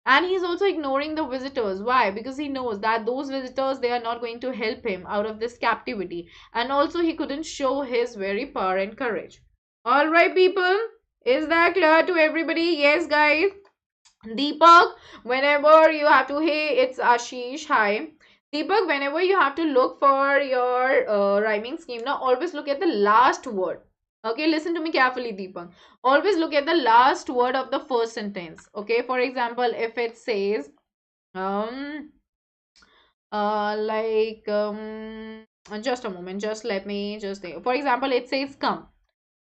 And he's also ignoring the visitors. Why? Because he knows that those visitors, they are not going to help him out of this captivity. And also he couldn't show his very power and courage. All right, people. Is that clear to everybody? Yes, guys. Deepak, whenever you have to, hey, it's Ashish, hi. Deepak, whenever you have to look for your rhyming scheme, now always look at the last word. Okay, listen to me carefully, Deepak. Always look at the last word of the first sentence. Okay, for example, if it says, um, like, just a moment, just let me just think. For example, it says come.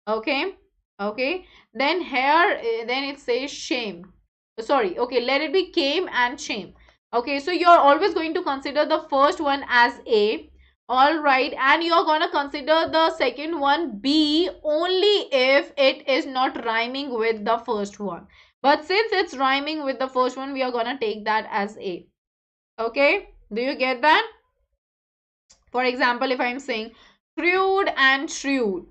Okay, okay. Then here, then it says shame. Sorry, okay, let it be came and shame. Okay, so you're always going to consider the first one as A. All right, and you're gonna consider the second one B only if it is not rhyming with the first one. But since it's rhyming with the first one, we are gonna take that as A. Okay, do you get that? For example, if I'm saying crude and shrewd.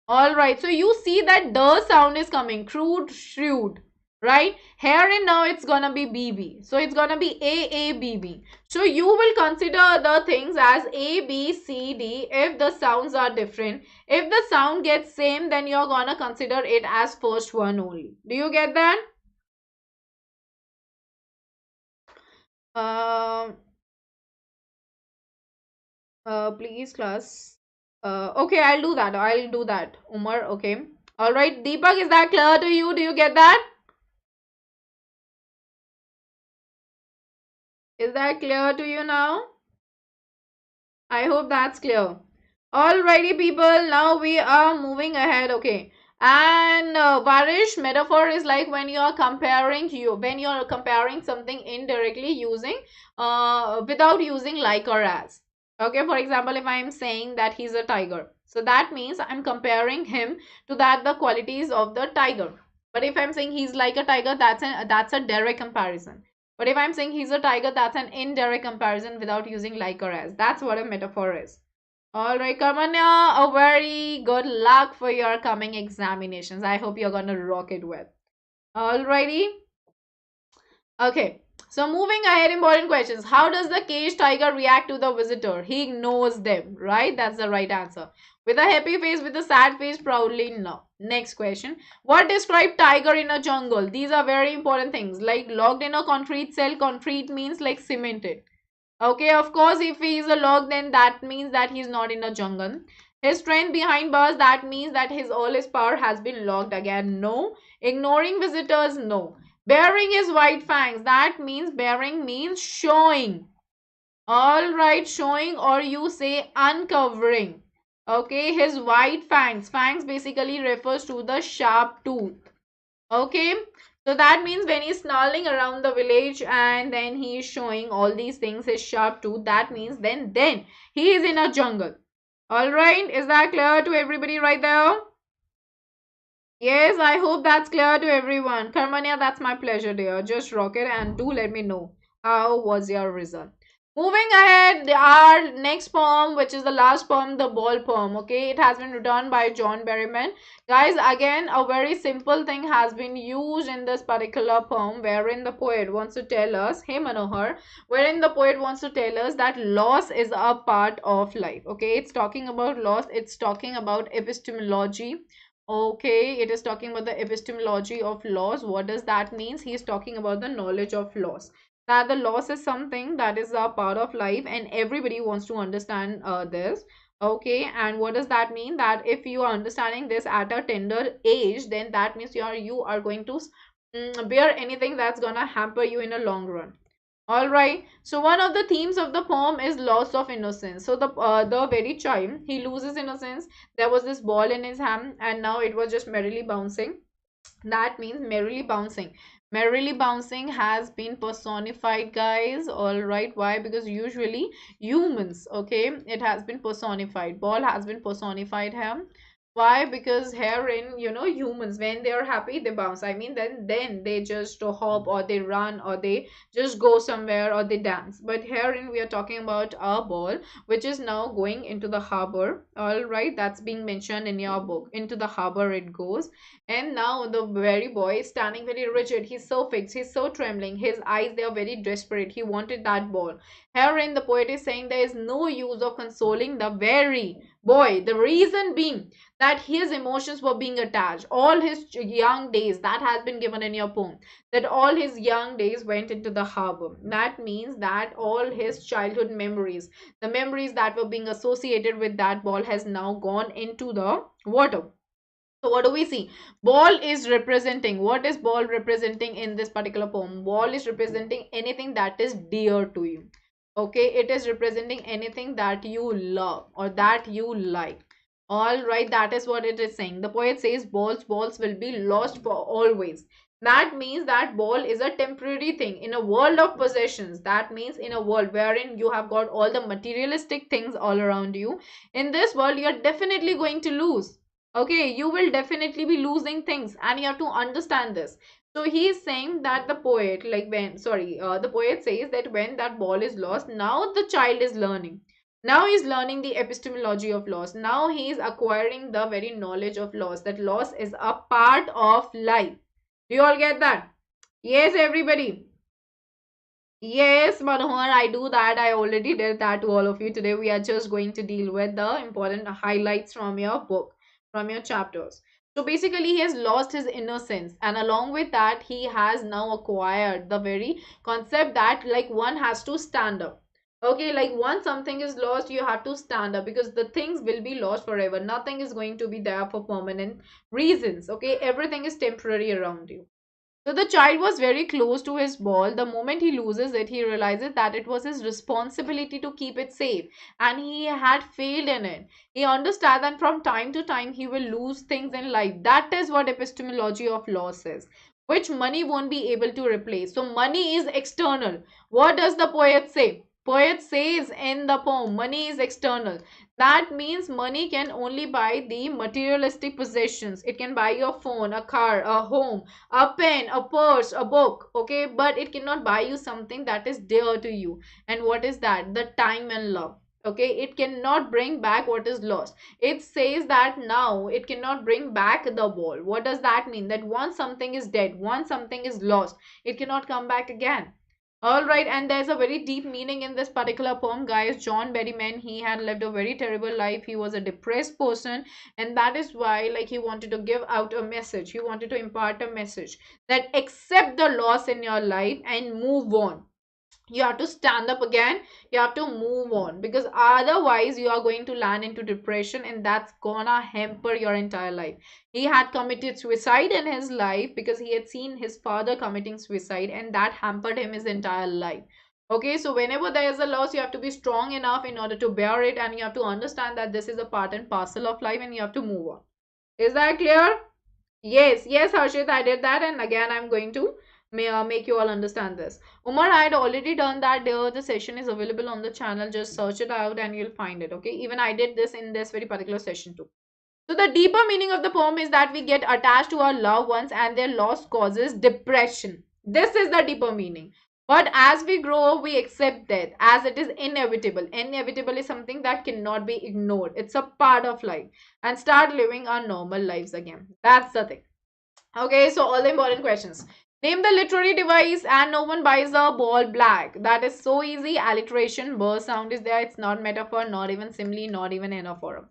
All right, so you see that the sound is coming, crude, shrewd, right? Here and now it's gonna be BB. So it's gonna be AABB. So you will consider the things as A, B, C, D if the sounds are different. If the sound gets same, then you're gonna consider it as first one only. Do you get that? Um, please class. Okay, I'll do that. I'll do that. Umar, okay. All right, Deepak, is that clear to you? Do you get that? Is that clear to you now? I hope that's clear. Alrighty, people. Now we are moving ahead. Okay. And Varish, metaphor is like when you are comparing something indirectly using without using like or as. Okay, for example, if I am saying that he's a tiger, so that means I'm comparing him to that the qualities of the tiger. But if I'm saying he's like a tiger, that's a direct comparison. But if I'm saying he's a tiger, that's an indirect comparison without using like or as. That's what a metaphor is. Alright, Kamanya, a very good luck for your coming examinations. I hope you're gonna rock it well. Alrighty. Okay. So moving ahead, important questions. How does the caged tiger react to the visitor? He ignores them, right? That's the right answer. With a happy face, with a sad face, proudly no. Next question. What describes tiger in a jungle? These are very important things. Like locked in a concrete cell. Concrete means like cemented. Okay, of course, if he is a log, then that means that he's not in a jungle. His strength behind bars, that means that all his power has been locked again. No. Ignoring visitors, no. Bearing his white fangs, that means bearing means showing. All right, showing, or you say uncovering. Okay, his white fangs. Fangs basically refers to the sharp tooth. Okay, so that means when he's snarling around the village and then he is showing all these things, his sharp tooth, that means then he is in a jungle. All right, is that clear to everybody right there? Yes, I hope that's clear to everyone. Karmanya, that's my pleasure, dear. Just rock it and do let me know how was your result. Moving ahead, our next poem, which is the last poem, the ball poem. Okay, it has been written by John Berryman. Guys, again, a very simple thing has been used in this particular poem, wherein the poet wants to tell us, hey Manohar, wherein the poet wants to tell us that loss is a part of life. Okay, it's talking about loss. It's talking about epistemology. Okay, it is talking about the epistemology of loss. What does that mean? He is talking about the knowledge of loss, that the loss is something that is a part of life and everybody wants to understand this. Okay, and what does that mean? That if you are understanding this at a tender age, then that means you are going to bear anything that's gonna hamper you in a long run. All right, so one of the themes of the poem is loss of innocence. So the very child, he loses innocence. There was this ball in his hand and now it was just merrily bouncing. That means merrily bouncing. Merrily bouncing has been personified, guys. All right, why? Because usually humans, okay, it has been personified. Ball has been personified here. Why? Because herein, humans, when they are happy, they bounce. I mean, then they just hop, or they run, or they just go somewhere, or they dance. But herein we are talking about a ball which is now going into the harbor. All right, that's being mentioned in your book. Into the harbor it goes, and now the very boy is standing very rigid. He's so fixed. He's so trembling. His eyes, they are very desperate. He wanted that ball. Herein, the poet is saying there is no use of consoling the very boy. The reason being that his emotions were being attached. All his young days, that has been given in your poem, that all his young days went into the harbor. That means that all his childhood memories, the memories that were being associated with that ball, has now gone into the water. So what do we see? Ball is representing, what is ball representing in this particular poem? Ball is representing anything that is dear to you. Okay, it is representing anything that you love or that you like. All right, that is what it is saying. The poet says balls will be lost for always. That means that ball is a temporary thing in a world of possessions. That means in a world wherein you have got all the materialistic things all around you. In this world, you are definitely going to lose. Okay, you will definitely be losing things, and you have to understand this. So he is saying that the poet, like when, sorry, the poet says that when that ball is lost, now the child is learning. Now he's learning the epistemology of loss. Now he is acquiring the very knowledge of loss, that loss is a part of life. Do you all get that? Yes, everybody. Yes, Manohar, I do that. I already did that to all of you. Today, we are just going to deal with the important highlights from your book, from your chapters. So basically, he has lost his innocence, and along with that, he has now acquired the very concept that, like, one has to stand up. Okay, like once something is lost, you have to stand up, because the things will be lost forever. Nothing is going to be there for permanent reasons. Okay, everything is temporary around you. So the child was very close to his ball. The moment he loses it, he realizes that it was his responsibility to keep it safe, and he had failed in it. He understands that from time to time he will lose things in life. That is what epistemology of loss is, which money won't be able to replace. So money is external. What does the poet say? Poet says in the poem, money is external. That means money can only buy the materialistic possessions. It can buy your phone, a car, a home, a pen, a purse, a book, okay, but it cannot buy you something that is dear to you. And what is that? The time and love. Okay, it cannot bring back what is lost. It says that now it cannot bring back the ball. What does that mean? That once something is dead, once something is lost, it cannot come back again. All right, and there's a very deep meaning in this particular poem, guys. John Berryman, he had lived a very terrible life. He was a depressed person, and that is why, like, he wanted to give out a message. He wanted to impart a message that accept the loss in your life and move on. You have to stand up again. You have to move on, because otherwise you are going to land into depression, and that's gonna hamper your entire life. He had committed suicide in his life because he had seen his father committing suicide, and that hampered him his entire life. Okay, so whenever there is a loss, you have to be strong enough in order to bear it, and you have to understand that this is a part and parcel of life, and you have to move on. Is that clear? Yes, yes, Harshit, I did that, and again, I'm going to make you all understand this. Umar, I had already done that. The session is available on the channel. Just search it out and you'll find it. Okay, even I did this in this very particular session too. So the deeper meaning of the poem is that we get attached to our loved ones, and their loss causes depression. This is the deeper meaning. But as we grow, we accept death as it is inevitable. Inevitable is something that cannot be ignored. It's a part of life, and start living our normal lives again. That's the thing. Okay, so all the important questions. Name the literary device, and no one buys a ball black. That is so easy. Alliteration, burr sound is there. It's not metaphor, not even simile, not even anaphora.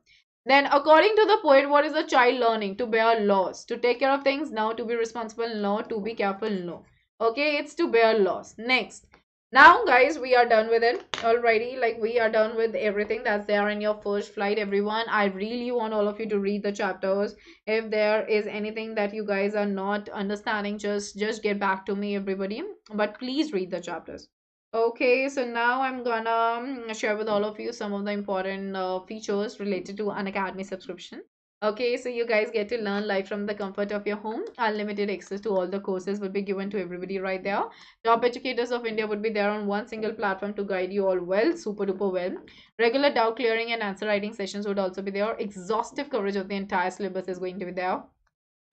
Then, according to the poet, what is a child learning? To bear loss. To take care of things, no. To be responsible, no. To be careful, no. Okay, it's to bear loss. Next. Now, guys, we are done with it. Alrighty, like we are done with everything that's there in your first flight, everyone. I really want all of you to read the chapters. If there is anything that you guys are not understanding, just get back to me, everybody. But please read the chapters. Okay, so now I'm gonna share with all of you some of the important features related to Unacademy subscription. Okay, so you guys get to learn live from the comfort of your home. Unlimited access to all the courses will be given to everybody right there. Top educators of India would be there on one single platform to guide you all well, super duper well. Regular doubt clearing and answer writing sessions would also be there. Exhaustive coverage of the entire syllabus is going to be there.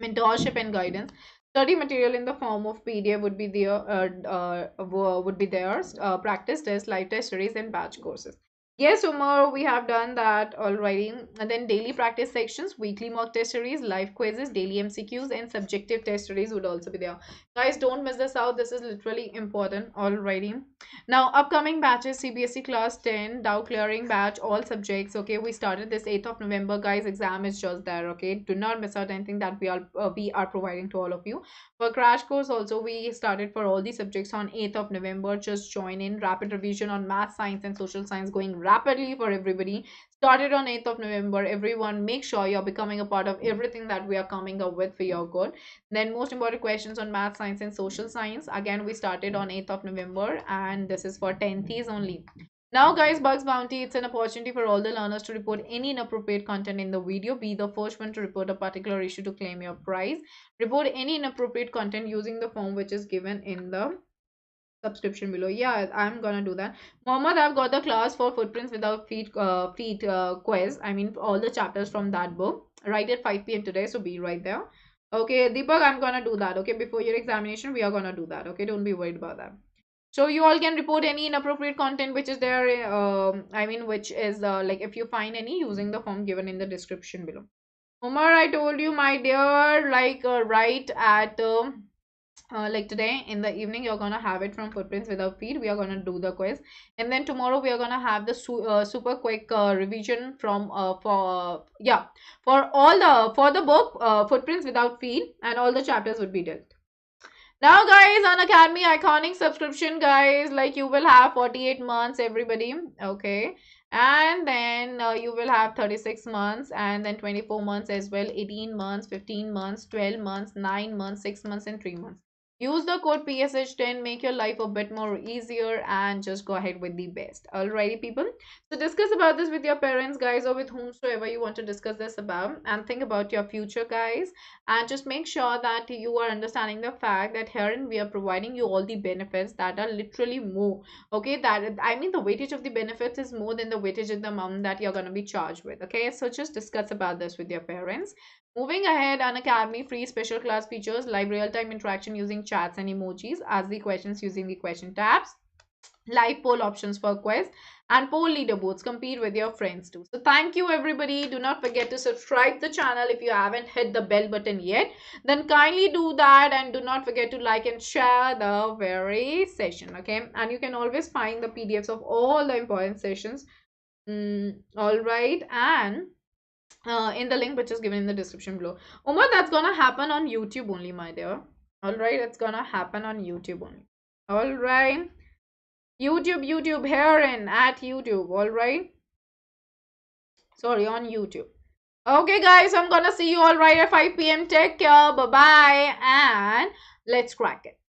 Mentorship and guidance. Study material in the form of PDF would be there. Would be there. Practice tests, live test series, and batch courses. Yes, Umar, we have done that already. And then daily practice sections, weekly mock test series, live quizzes, daily MCQs, and subjective test series would also be there. Guys, don't miss this out. This is literally important already. Now, upcoming batches, CBSE class 10, doubt clearing batch, all subjects. Okay, we started this 8th of November, guys. Exam is just there. Okay, do not miss out anything that we are providing to all of you. For crash course, also we started for all the subjects on 8th of November. Just join in. Rapid revision on math, science, and social science going rapidly for everybody. Started on 8th of November. Everyone, make sure you're becoming a part of everything that we are coming up with for your good. Then most important questions on math, science, and social science. Again, we started on 8th of November, and this is for 10th only. Now, guys, Bugs Bounty, it's an opportunity for all the learners to report any inappropriate content in the video. Be the first one to report a particular issue to claim your prize. Report any inappropriate content using the form which is given in the subscription below. Yeah, I'm gonna do that. Mohammed, I've got the class for footprints without feet quiz. I mean, all the chapters from that book right at 5 p.m. today, so be right there. Okay, Deepak, I'm gonna do that. Okay, before your examination, we are gonna do that. Okay, don't be worried about that. So you all can report any inappropriate content which is there. I mean, which is like if you find any using the form given in the description below. Umar, I told you, my dear, like right at like today in the evening you're gonna have it from footprints without feet. We are gonna do the quiz, and then tomorrow we are gonna have the super quick revision from for yeah, for all the for the book footprints without feet, and all the chapters would be dealt. Now, guys, Unacademy iconic subscription, guys, like you will have 48 months, everybody. Okay. And then you will have 36 months, and then 24 months as well, 18 months, 15 months, 12 months, 9 months, 6 months, and 3 months. Use the code PSH10, make your life a bit more easier, and just go ahead with the best. Alrighty, people. So discuss about this with your parents, guys, or with whomsoever you want to discuss this about, and think about your future, guys, and just make sure that you are understanding the fact that herein we are providing you all the benefits that are literally more. Okay, that I mean the weightage of the benefits is more than the weightage in the amount that you're going to be charged with. Okay, so just discuss about this with your parents. Moving ahead, Unacademy free special class features, live real-time interaction using chats and emojis, ask the questions using the question tabs, live poll options for quiz, and poll leaderboards. Compete with your friends too. So thank you, everybody. Do not forget to subscribe the channel if you haven't hit the bell button yet. Then kindly do that, and do not forget to like and share the very session. Okay, and you can always find the PDFs of all the important sessions. All right, and in the link which is given in the description below. Umar, that's gonna happen on YouTube only, my dear. All right, it's gonna happen on YouTube only. All right. YouTube, here and at YouTube, alright? Sorry, on YouTube. Okay, guys, I'm gonna see you all right at 5 p.m. Take care, bye bye, and let's crack it.